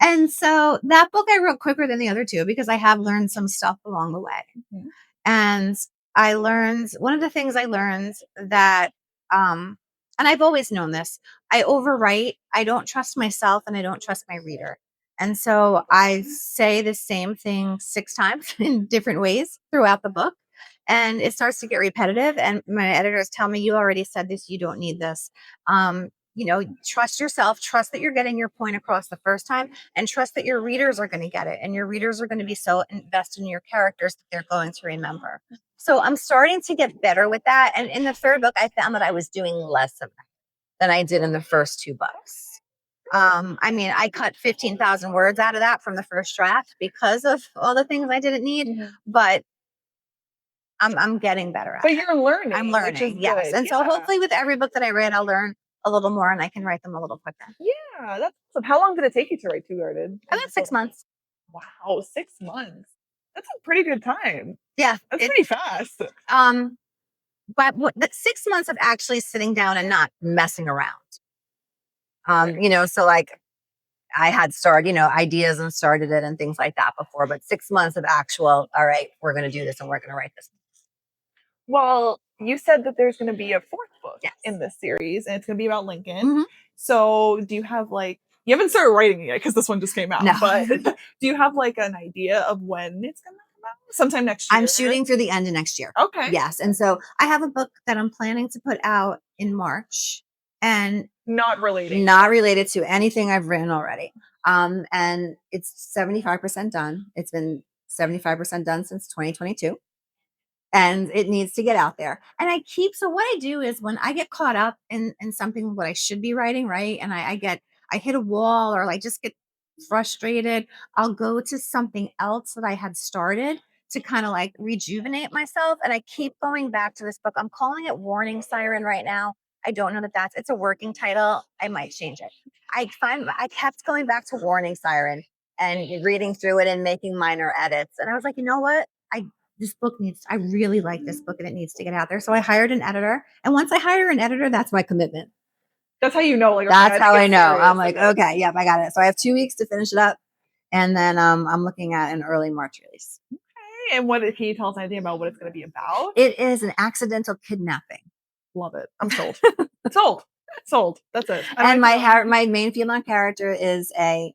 Speaker 2: And so that book I wrote quicker than the other 2 because I have learned some stuff along the way. Mm-hmm. And I learned, one of the things I learned that, and I've always known this, I overwrite. I don't trust myself and I don't trust my reader. And so I say the same thing 6 times in different ways throughout the book. And it starts to get repetitive. And my editors tell me, you already said this, you don't need this. Trust yourself, trust that you're getting your point across the first time, and trust that your readers are going to get it. And your readers are going to be so invested in your characters that they're going to remember. So I'm starting to get better with that. And in the 3rd book, I found that I was doing less of that than I did in the first 2 books. I cut 15,000 words out of that from the first draft because of all the things I didn't need, but I'm getting better at it.
Speaker 1: But you're learning.
Speaker 2: I'm learning, yes. Good. And so hopefully with every book that I read, I'll learn a little more and I can write them a little quicker.
Speaker 1: Yeah, that's awesome. How long did it take you to write Two Guarded?
Speaker 2: About 6 months.
Speaker 1: Wow, 6 months. That's a pretty good time.
Speaker 2: Yeah.
Speaker 1: That's pretty fast.
Speaker 2: But the 6 months of actually sitting down and not messing around. So like I had started, ideas and started it and things like that before, but 6 months of actual, all right, we're going to do this and we're going to write this.
Speaker 1: Well, you said that there's going to be a fourth book
Speaker 2: Yes.
Speaker 1: in this series, and it's going to be about Lincoln.
Speaker 2: Mhm.
Speaker 1: So do you have like, you haven't started writing it yet because this one just came out,
Speaker 2: No.
Speaker 1: but do you have like an idea of when it's going to come out? Sometime next year?
Speaker 2: I'm shooting through the end of next year.
Speaker 1: Okay.
Speaker 2: Yes. And so I have a book that I'm planning to put out in March, and
Speaker 1: Not relating.
Speaker 2: not related to anything I've written already. And it's 75% done. It's been 75% done since 2022. And it needs to get out there. And so what I do is when I get caught up in something what I should be writing, right? And I hit a wall, or like just get frustrated, I'll go to something else that I had started to kind of like rejuvenate myself. And I keep going back to this book. I'm calling it Warning Siren right now. I don't know that it's a working title. I might change it. I kept going back to Warning Siren and reading through it and making minor edits. And I was like, you know what? I really like this book and it needs to get out there. So I hired an editor. And once I hire an editor, that's my commitment.
Speaker 1: That's how you know, like,
Speaker 2: that's
Speaker 1: okay,
Speaker 2: how I know.
Speaker 1: serious.
Speaker 2: I'm like, okay, yep, I got it. So I have 2 weeks to finish it up. And then I'm looking at an early March release.
Speaker 1: Okay. And what, can you tell us anything about what it's going to be about?
Speaker 2: It is an accidental kidnapping.
Speaker 1: Love it. I'm sold. Sold. Sold. That's it.
Speaker 2: And my main female character is an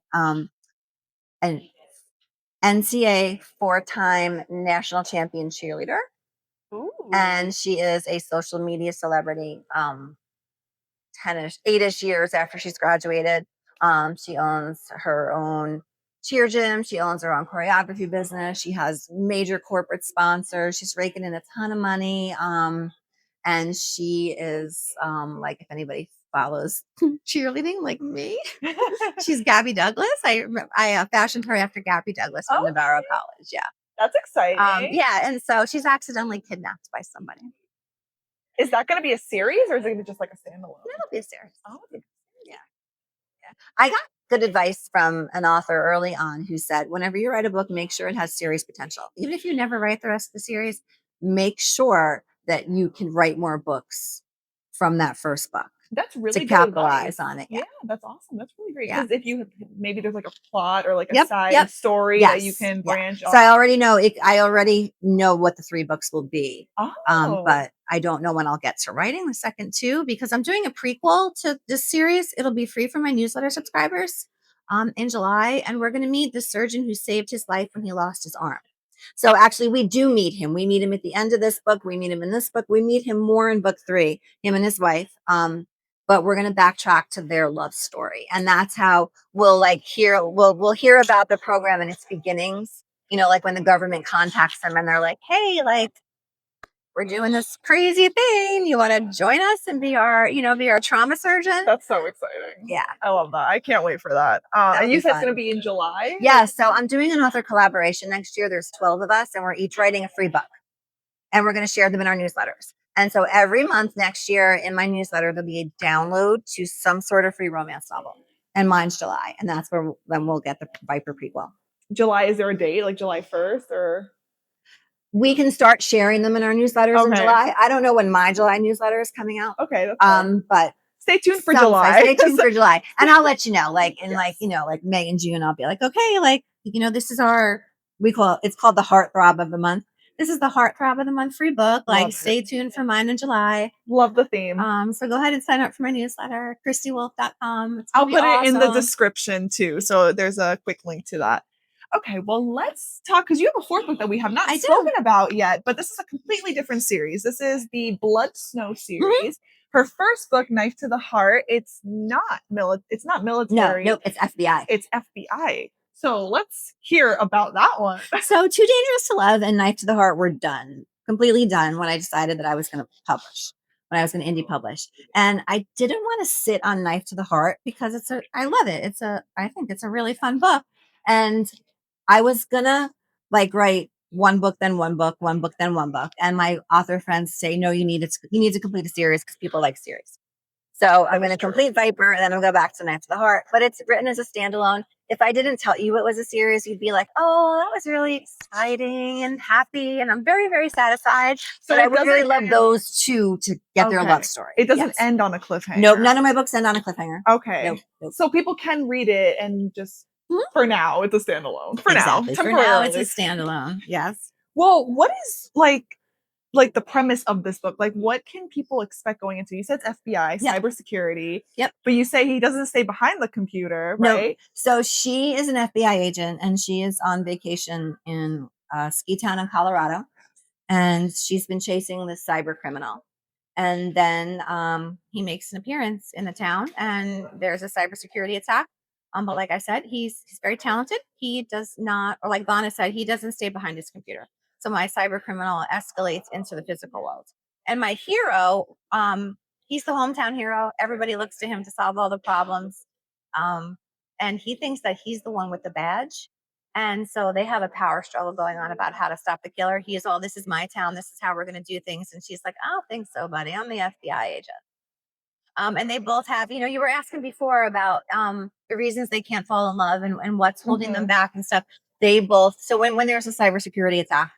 Speaker 2: NCAA 4-time national champion cheerleader.
Speaker 1: Ooh.
Speaker 2: And she is a social media celebrity 8-ish years after she's graduated. She owns her own cheer gym. She owns her own choreography business. She has major corporate sponsors. She's raking in a ton of money. And she is like, if anybody follows cheerleading like me, she's Gabby Douglas. I fashioned her after Gabby Douglas from Navarro College. Yeah.
Speaker 1: That's exciting.
Speaker 2: Yeah. And so she's accidentally kidnapped by somebody.
Speaker 1: Is that going to be a series, or is it going to be just like a standalone?
Speaker 2: It'll be a series.
Speaker 1: Oh,
Speaker 2: yeah. I got good advice from an author early on who said, whenever you write a book, make sure it has series potential. Even if you never write the rest of the series, make sure that you can write more books from that first book.
Speaker 1: That's really
Speaker 2: to capitalize on it.
Speaker 1: Yeah, that's awesome. That's really great.
Speaker 2: Yeah.
Speaker 1: Because if you maybe there's like a plot or like a side story that you can branch off.
Speaker 2: So I already know I already know what the 3 books will be.
Speaker 1: Oh.
Speaker 2: But I don't know when I'll get to writing the second 2 because I'm doing a prequel to this series. It'll be free for my newsletter subscribers in July, and we're going to meet the surgeon who saved his life when he lost his arm. So actually, we do meet him. We meet him at the end of this book. We meet him in this book. We meet him more in book 3, him and his wife. But we're going to backtrack to their love story. And that's how we'll hear about the program and its beginnings. You know, like when the government contacts them and they're like, hey, like, we're doing this crazy thing. You want to join us and be our trauma surgeon?
Speaker 1: That's so exciting.
Speaker 2: Yeah.
Speaker 1: I love that. I can't wait for that. And you said it's going to be in July?
Speaker 2: Yeah. So I'm doing an author collaboration next year. There's 12 of us and we're each writing a free book. And we're going to share them in our newsletters. And so every month next year in my newsletter, there'll be a download to some sort of free romance novel. And mine's July. And that's when we'll get the VIPER prequel.
Speaker 1: July, is there a date, like July 1st or?
Speaker 2: We can start sharing them in our newsletters in July. I don't know when my July newsletter is coming out.
Speaker 1: Okay. That's
Speaker 2: but
Speaker 1: stay tuned for July.
Speaker 2: Stay tuned for July. And I'll let you know, like in like May and June, I'll be like, okay, this is it's called the Heartthrob of the Month. This is the Heartthrob of the Month free book. Stay tuned for mine in July.
Speaker 1: Love the theme.
Speaker 2: So go ahead and sign up for my newsletter, KristieWolf.com.
Speaker 1: I'll put it in the description too. So there's a quick link to that. Okay, well, let's talk, because you have a 4th book that we have not spoken about yet, but this is a completely different series. This is the Blood Snow series. Mm-hmm. Her first book, Knife to the Heart, it's not military.
Speaker 2: No, it's FBI.
Speaker 1: It's FBI. So let's hear about that one.
Speaker 2: So Too Dangerous to Love and Knife to the Heart were done, completely done when I decided that I was going to publish, when I was going to indie publish. And I didn't want to sit on Knife to the Heart because I love it. I think it's a really fun book. And I was going to write one book, then one book, one book, then one book. And my author friends say, no, you need to complete a series because people like series. So I'm going to complete VIPER and then I'll go back to Knife to the Heart. But it's written as a standalone. If I didn't tell you it was a series, you'd be like, oh, that was really exciting and happy. And I'm very, very satisfied. So I would really love those 2 to get their love story.
Speaker 1: It doesn't end on a cliffhanger.
Speaker 2: Nope, none of my books end on a cliffhanger.
Speaker 1: Okay. Nope. So people can read it and just, for now, it's a standalone. For now,
Speaker 2: it's a standalone. Yes.
Speaker 1: Well, what is like the premise of this book. Like, what can people expect going into? You said it's FBI,
Speaker 2: Yep.
Speaker 1: cybersecurity.
Speaker 2: Yep.
Speaker 1: But you say he doesn't stay behind the computer,
Speaker 2: No.
Speaker 1: right?
Speaker 2: So she is an FBI agent, and she is on vacation in ski town in Colorado, and she's been chasing this cyber criminal. And then he makes an appearance in the town, and there's a cybersecurity attack. But like I said, he's very talented. He does not, or like Donna said, he doesn't stay behind his computer. So my cyber criminal escalates into the physical world. And my hero, he's the hometown hero. Everybody looks to him to solve all the problems. And he thinks that he's the one with the badge. And so they have a power struggle going on about how to stop the killer. He is all, this is my town. This is how we're going to do things. And she's like, I don't think so, buddy. I'm the FBI agent. And they both have, you were asking before about the reasons they can't fall in love and what's holding them back and stuff. They both, so when there's a cybersecurity attack,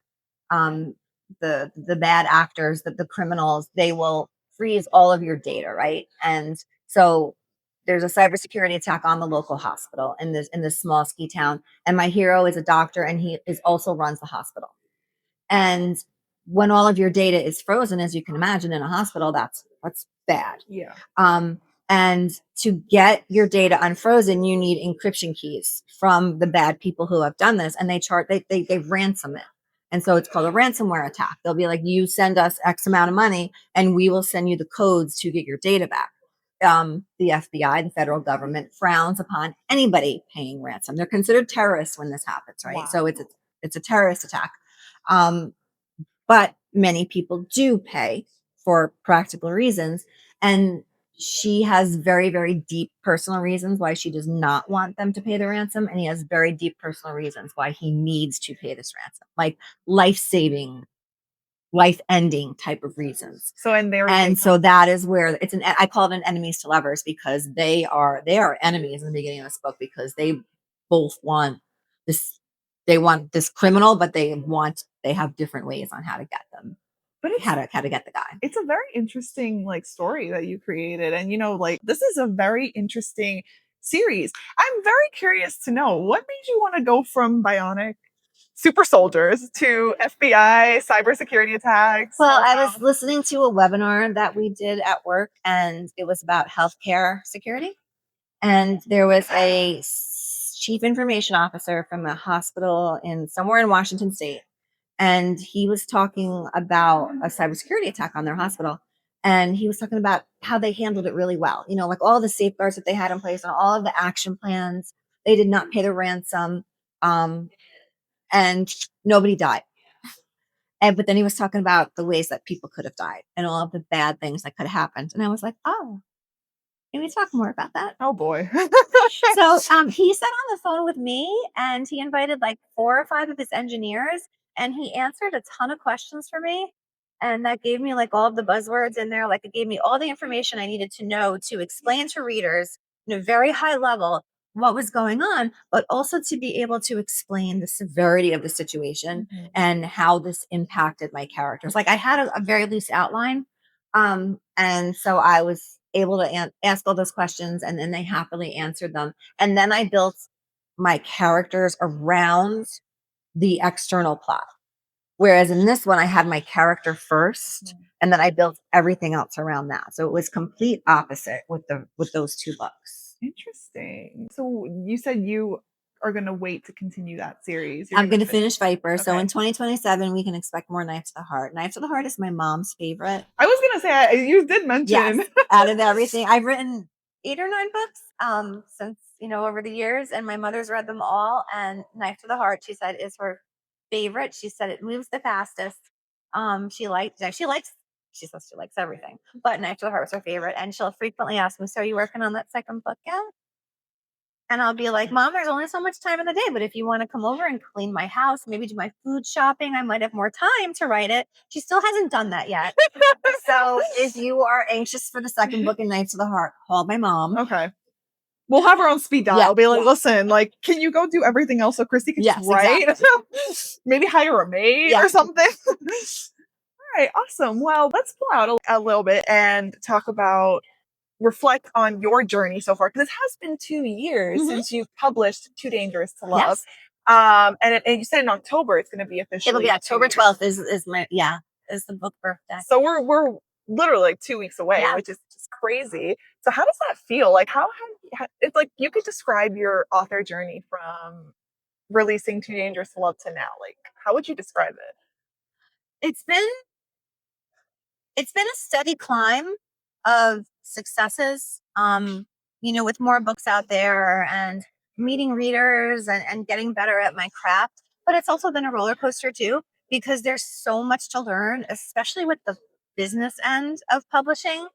Speaker 2: the bad actors, the criminals, they will freeze all of your data, right? And so there's a cybersecurity attack on the local hospital in this small ski town. And my hero is a doctor, and he also runs the hospital. And when all of your data is frozen, as you can imagine, in a hospital, that's bad.
Speaker 1: Yeah.
Speaker 2: And to get your data unfrozen, you need encryption keys from the bad people who have done this, and they ransom it. And so it's called a ransomware attack. They'll be like, you send us X amount of money, and we will send you the codes to get your data back. The FBI, the federal government, frowns upon anybody paying ransom. They're considered terrorists when this happens, right? Wow. So it's a terrorist attack. But many people do pay for practical reasons. And she has very, very deep personal reasons why she does not want them to pay the ransom. And he has very deep personal reasons why he needs to pay this ransom, like life-saving, life-ending type of reasons. So that is where I call it an enemies to lovers, because they are enemies in the beginning of this book, because they both want this. They want this criminal, but they have different ways on how to get them. But how to get the guy.
Speaker 1: It's a very interesting like story that you created. And like this is a very interesting series. I'm very curious to know what made you want to go from bionic super soldiers to FBI cybersecurity attacks.
Speaker 2: Well, I was listening to a webinar that we did at work, and it was about healthcare security. And there was a chief information officer from a hospital somewhere in Washington State. And he was talking about a cybersecurity attack on their hospital. And he was talking about how they handled it really well. Like all the safeguards that they had in place and all of the action plans. They did not pay the ransom. And nobody died. But then he was talking about the ways that people could have died and all of the bad things that could have happened. And I was like, oh, can we talk more about that?
Speaker 1: Oh boy.
Speaker 2: So he sat on the phone with me, and he invited like 4 or 5 of his engineers, and he answered a ton of questions for me. And that gave me like all of the buzzwords in there. Like it gave me all the information I needed to know to explain to readers in a very high level what was going on, but also to be able to explain the severity of the situation and how this impacted my characters. Like I had a very loose outline. And so I was able to ask all those questions, and then they happily answered them. And then I built my characters around the external plot. Whereas in this one, I had my character first, and then I built everything else around that. So it was complete opposite with those 2 books.
Speaker 1: Interesting. So you said you are going to wait to continue that series.
Speaker 2: I'm going to finish VIPER. Okay. So in 2027, we can expect more Knives to the Heart. Knives to the Heart is my mom's favorite.
Speaker 1: I was going to say, you did mention.
Speaker 2: Yes, out of everything. I've written 8 or 9 books since, over the years, and my mother's read them all. And Knife to the Heart, she said, is her favorite. She said it moves the fastest. She says she likes everything, but Knife to the Heart was her favorite. And she'll frequently ask me, so are you working on that second book yet? And I'll be like, Mom, there's only so much time in the day, but if you want to come over and clean my house, maybe do my food shopping, I might have more time to write it. She still hasn't done that yet. So if you are anxious for the second book in Knives to the Heart, call my mom.
Speaker 1: Okay. We'll have her on speed dial. I'll be like, listen, like, can you go do everything else so Kristie can write? Exactly. Maybe hire a maid or something. All right, awesome. Well, let's pull out a little bit and reflect on your journey so far, because it has been 2 years since you've published Too Dangerous to Love. Yes. And you said in October it's going to be officially.
Speaker 2: It'll be October 12th is my is the book birthday.
Speaker 1: So we're literally like 2 weeks away,
Speaker 2: Yeah.
Speaker 1: which is just crazy. So how does that feel? Like it's like you could describe your author journey from releasing Too Dangerous to Love to now. Like how would you describe it?
Speaker 2: It's been a steady climb of successes. With more books out there and meeting readers and getting better at my craft. But it's also been a roller coaster too, because there's so much to learn, especially with the business end of publishing.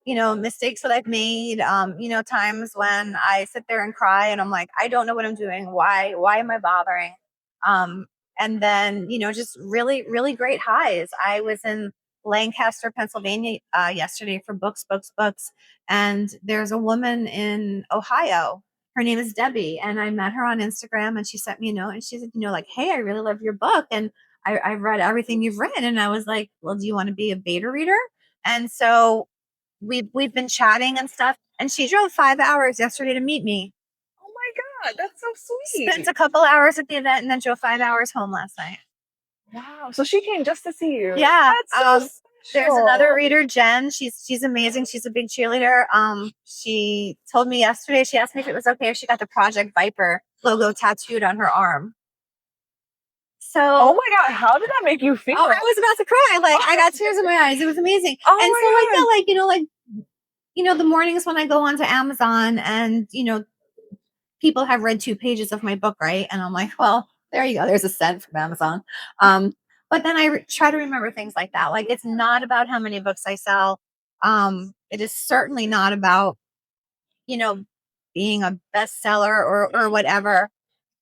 Speaker 2: Mistakes that I've made, times when I sit there and cry and I'm like, I don't know what I'm doing. Why am I bothering? Um, and then, just really, really great highs. I was in Lancaster, Pennsylvania, yesterday for books. And there's a woman in Ohio. Her name is Debbie. And I met her on Instagram and she sent me a note and she said, like, hey, I really love your book. And I've read everything you've written. And I was like, well, do you want to be a beta reader? And so we've been chatting and stuff. And she drove 5 hours yesterday to meet me.
Speaker 1: Oh my God, that's so sweet.
Speaker 2: Spent a couple hours at the event and then drove 5 hours home last night.
Speaker 1: Wow. So she came just to see you.
Speaker 2: Yeah.
Speaker 1: That's so
Speaker 2: there's another reader, Jen. She's amazing. She's a big cheerleader. She told me yesterday, she asked me if it was okay if she got the Project VIPER logo tattooed on her arm. So,
Speaker 1: oh my God, how did that make you feel?
Speaker 2: Oh, I was about to cry. Like I got tears in my eyes. It was amazing.
Speaker 1: Oh
Speaker 2: and
Speaker 1: my
Speaker 2: so God. The mornings when I go onto Amazon and, people have read 2 pages of my book, right? And I'm like, well, there you go. There's a cent from Amazon. But then I try to remember things like that. Like it's not about how many books I sell. It is certainly not about, being a bestseller or whatever.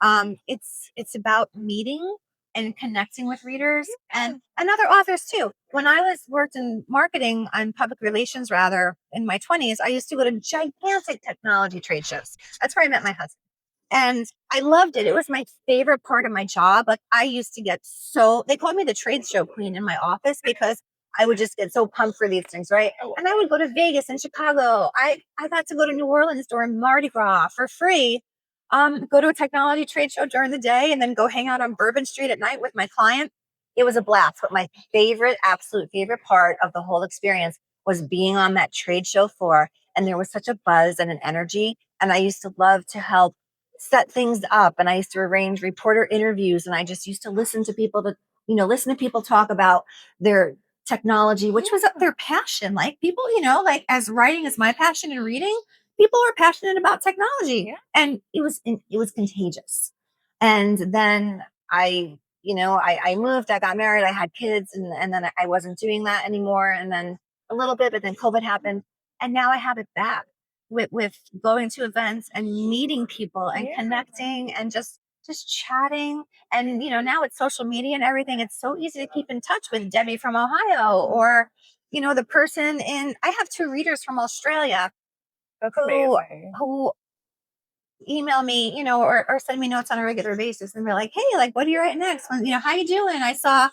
Speaker 2: It's about meeting and connecting with readers and other authors too. When I worked in marketing and public relations rather in my 20s, I used to go to gigantic technology trade shows. That's where I met my husband. And I loved it. It was my favorite part of my job. Like I used to get they called me the trade show queen in my office because I would just get so pumped for these things, right? And I would go to Vegas and Chicago. I got to go to New Orleans during Mardi Gras for free. Go to a technology trade show during the day and then go hang out on Bourbon Street at night with my client. It was a blast. But my absolute favorite part of the whole experience was being on that trade show floor. And there was such a buzz and an energy. And I used to love to help set things up. And I used to arrange reporter interviews. And I just used to listen to people talk about their technology, which was their passion. Like people, like as writing is my passion and reading, people are passionate about technology. Yeah. And it was contagious. And then I moved, I got married, I had kids, and then I wasn't doing that anymore. And then a little bit, but then COVID happened. And now I have it back with going to events and meeting people and connecting and just chatting. And, now it's social media and everything. It's so easy to keep in touch with Debbie from Ohio or, the person I have 2 readers from Australia.
Speaker 1: That's amazing.
Speaker 2: Who email me, or send me notes on a regular basis and be like, hey, like, what do you write next? How you doing? I saw,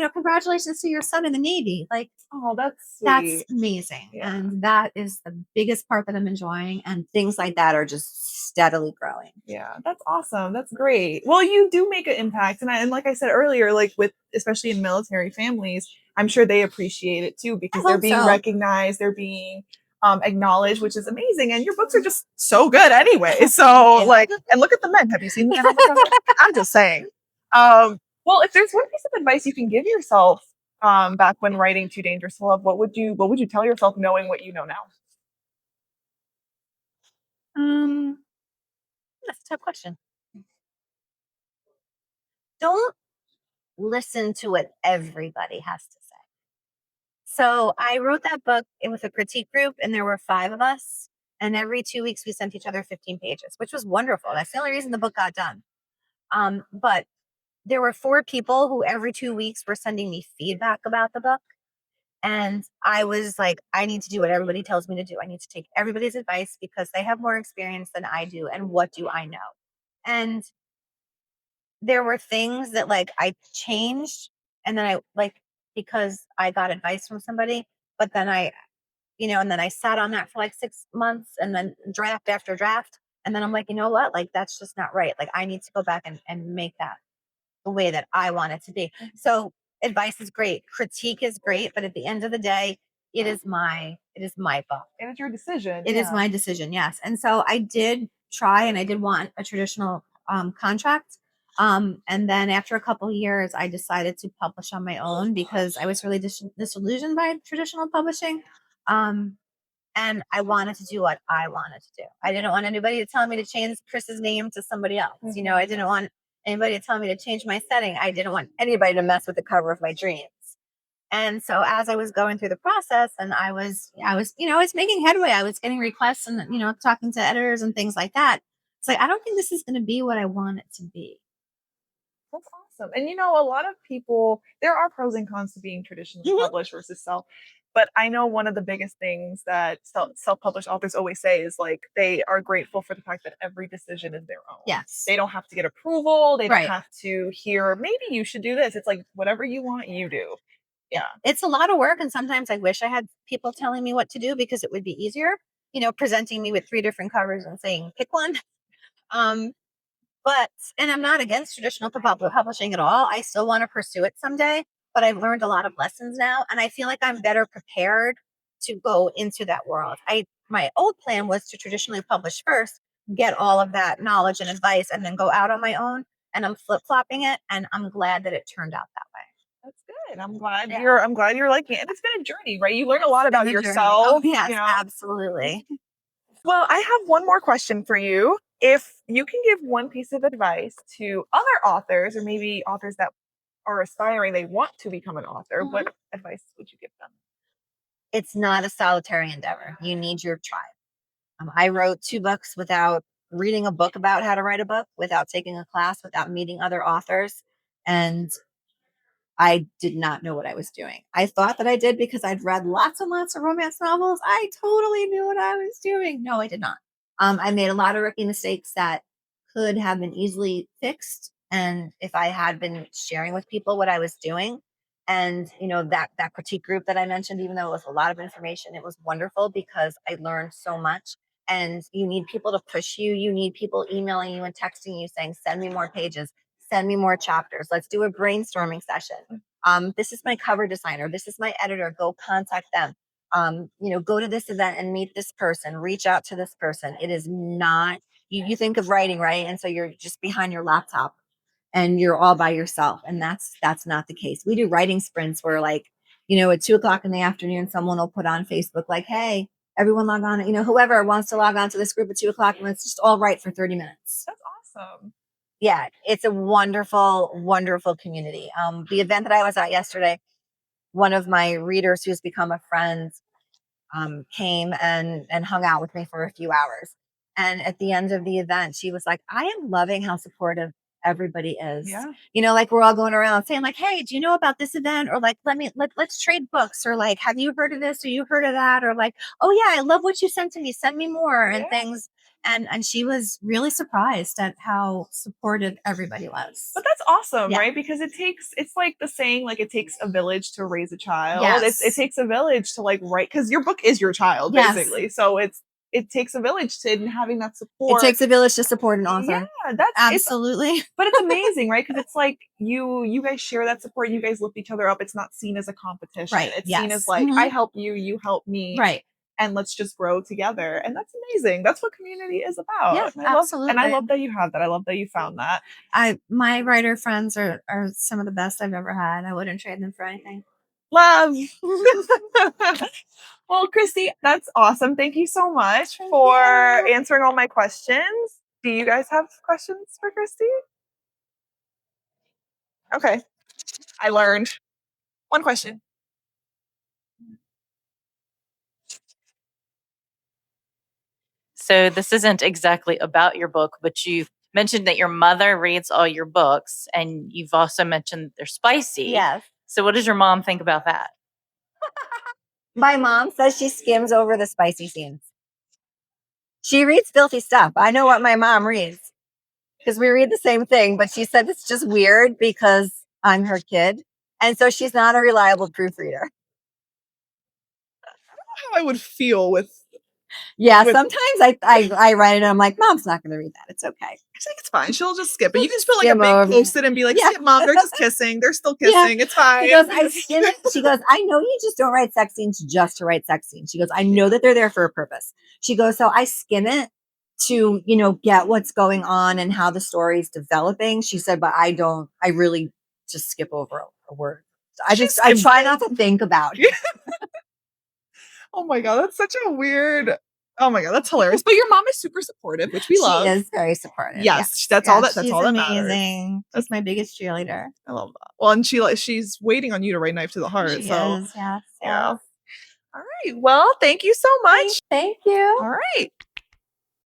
Speaker 2: congratulations to your son in the Navy. Like,
Speaker 1: oh, that's sweet.
Speaker 2: That's amazing. Yeah. And that is the biggest part that I'm enjoying. And things like that are just steadily growing.
Speaker 1: Yeah, that's awesome. That's great. Well, you do make an impact. And like I said earlier, like especially in military families, I'm sure they appreciate it too, because they're being recognized, they're being acknowledged, which is amazing. And your books are just so good anyway. So and look at the men. Have you seen them? I'm just saying. Well, if there's one piece of advice you can give yourself back when writing Too Dangerous to Love, what would you tell yourself knowing what you know now?
Speaker 2: That's a tough question. Don't listen to what everybody has to say. So I wrote that book with a critique group, and there were 5 of us. And every 2 weeks, we sent each other 15 pages, which was wonderful. That's the only reason the book got done. But there were 4 people who every 2 weeks were sending me feedback about the book. And I was like, I need to do what everybody tells me to do. I need to take everybody's advice because they have more experience than I do. And what do I know? And there were things that I changed and then because I got advice from somebody, but then and then I sat on that for 6 months and then draft after draft. And then I'm like, you know what? That's just not right. I need to go back and make that the way that I want it to be. So advice is great. Critique is great. But at the end of the day, it is my book.
Speaker 1: And it's your decision.
Speaker 2: It is my decision. Yes. And so I did try, and I did want a traditional contract. And then after a couple of years, I decided to publish on my own because I was really disillusioned by traditional publishing. And I wanted to do what I wanted to do. I didn't want anybody to tell me to change Chris's name to somebody else. You know, I didn't want anybody to tell me to change my setting. I didn't want anybody to mess with the cover of my dreams. And so as I was going through the process, and I was making headway. I was getting requests and, talking to editors and things like that. It's like, I don't think this is going to be what I want it to be.
Speaker 1: That's awesome. And a lot of people, there are pros and cons to being traditionally published versus self. But I know one of the biggest things that self-published authors always say is like they are grateful for the fact that every decision is their own.
Speaker 2: Yes.
Speaker 1: They don't have to get approval. They don't have to hear, maybe you should do this. It's like whatever you want, you do. Yeah.
Speaker 2: It's a lot of work. And sometimes I wish I had people telling me what to do because it would be easier, presenting me with 3 different covers and saying, pick one. And I'm not against traditional publishing at all. I still want to pursue it someday, but I've learned a lot of lessons now. And I feel like I'm better prepared to go into that world. My old plan was to traditionally publish first, get all of that knowledge and advice, and then go out on my own. And I'm flip-flopping it. And I'm glad that it turned out that way.
Speaker 1: That's good. I'm glad you're liking it. And it's been a journey, right? You learn a lot about yourself.
Speaker 2: Oh, yes, absolutely.
Speaker 1: Well, I have one more question for you. If you can give one piece of advice to other authors, or maybe authors that are aspiring, they want to become an author, what advice would you give them?
Speaker 2: It's not a solitary endeavor. You need your tribe. I wrote 2 books without reading a book about how to write a book, without taking a class, without meeting other authors. And I did not know what I was doing. I thought that I did because I'd read lots and lots of romance novels. I totally knew what I was doing. No, I did not. I made a lot of rookie mistakes that could have been easily fixed. And if I had been sharing with people what I was doing, and that critique group that I mentioned, even though it was a lot of information, it was wonderful because I learned so much. And you need people to push you. You need people emailing you and texting you saying, send me more pages, send me more chapters. Let's do a brainstorming session. This is my cover designer. This is my editor. Go contact them. Go to this event and meet this person. Reach out to this person. It is not, you think of writing, right? And so you're just behind your laptop and you're all by yourself. And that's not the case. We do writing sprints where at 2:00 in the afternoon, someone will put on Facebook like, hey, everyone log on, whoever wants to log on to this group at 2:00 and let's just all write for 30 minutes.
Speaker 1: That's awesome.
Speaker 2: Yeah, it's a wonderful, wonderful community. The event that I was at yesterday, one of my readers who's become a friend came and hung out with me for a few hours. And at the end of the event, she was like, I am loving how supportive everybody is.
Speaker 1: Yeah.
Speaker 2: Like we're all going around saying like, hey, do you know about this event? Or like, let's trade books, or like, have you heard of this? Or you heard of that? Or like, oh yeah, I love what you sent to me. Send me more and things. And she was really surprised at how supportive everybody was.
Speaker 1: But that's awesome, right? Because it's like the saying, like it takes a village to raise a child.
Speaker 2: Yes.
Speaker 1: It takes a village to like write, because your book is your child, basically. So it takes a village to having that support.
Speaker 2: It takes a village to support an author.
Speaker 1: Yeah, that's
Speaker 2: absolutely.
Speaker 1: But it's amazing, right? Because it's like you guys share that support. You guys lift each other up. It's not seen as a competition.
Speaker 2: Right.
Speaker 1: It's seen as like, I help you, you help me.
Speaker 2: Right.
Speaker 1: And let's just grow together. And that's amazing. That's what community is about.
Speaker 2: Yeah, absolutely.
Speaker 1: I love that you have that. I love that you found that.
Speaker 2: My writer friends are some of the best I've ever had. I wouldn't trade them for anything.
Speaker 1: Love. Well, Kristie, that's awesome. Thank you so much for answering all my questions. Do you guys have questions for Kristie? Okay. I learned one question.
Speaker 3: So this isn't exactly about your book, but you've mentioned that your mother reads all your books, and you've also mentioned they're spicy.
Speaker 2: Yes.
Speaker 3: So what does your mom think about that?
Speaker 2: My mom says she skims over the spicy scenes. She reads filthy stuff. I know what my mom reads because we read the same thing, but she said it's just weird because I'm her kid. And so she's not a reliable proofreader.
Speaker 1: I don't know how I would feel with
Speaker 2: Yeah,
Speaker 1: With-
Speaker 2: sometimes I write it and I'm like, Mom's not going to read that. It's okay.
Speaker 1: I think it's fine. She'll just skip it. You can just put like a
Speaker 2: Skim
Speaker 1: big
Speaker 2: over it.
Speaker 1: post-it and be like,
Speaker 2: Yeah.
Speaker 1: skip, Mom. They're just kissing. They're still
Speaker 2: Yeah.
Speaker 1: kissing. It's fine.
Speaker 2: She goes, I skim it. She goes, I know you just don't write sex scenes just to write sex scenes. She goes, I know that they're there for a purpose. She goes, so I skim it to, get what's going on and how the story's developing. She said, but I really just skip over a word. I try not to think about it.
Speaker 1: Oh my God, that's such a weird. Oh my God, that's hilarious. But your mom is super supportive, which we love.
Speaker 2: She is very supportive.
Speaker 1: Yes, that's all that. That's
Speaker 2: she's
Speaker 1: all that
Speaker 2: amazing.
Speaker 1: matters.
Speaker 2: She's my biggest cheerleader.
Speaker 1: I love that. Well, and she's waiting on you to write Knife to the Heart.
Speaker 2: She
Speaker 1: so
Speaker 2: is, yes.
Speaker 1: yeah. All right. Well, thank you so much.
Speaker 2: Thank you.
Speaker 1: All right.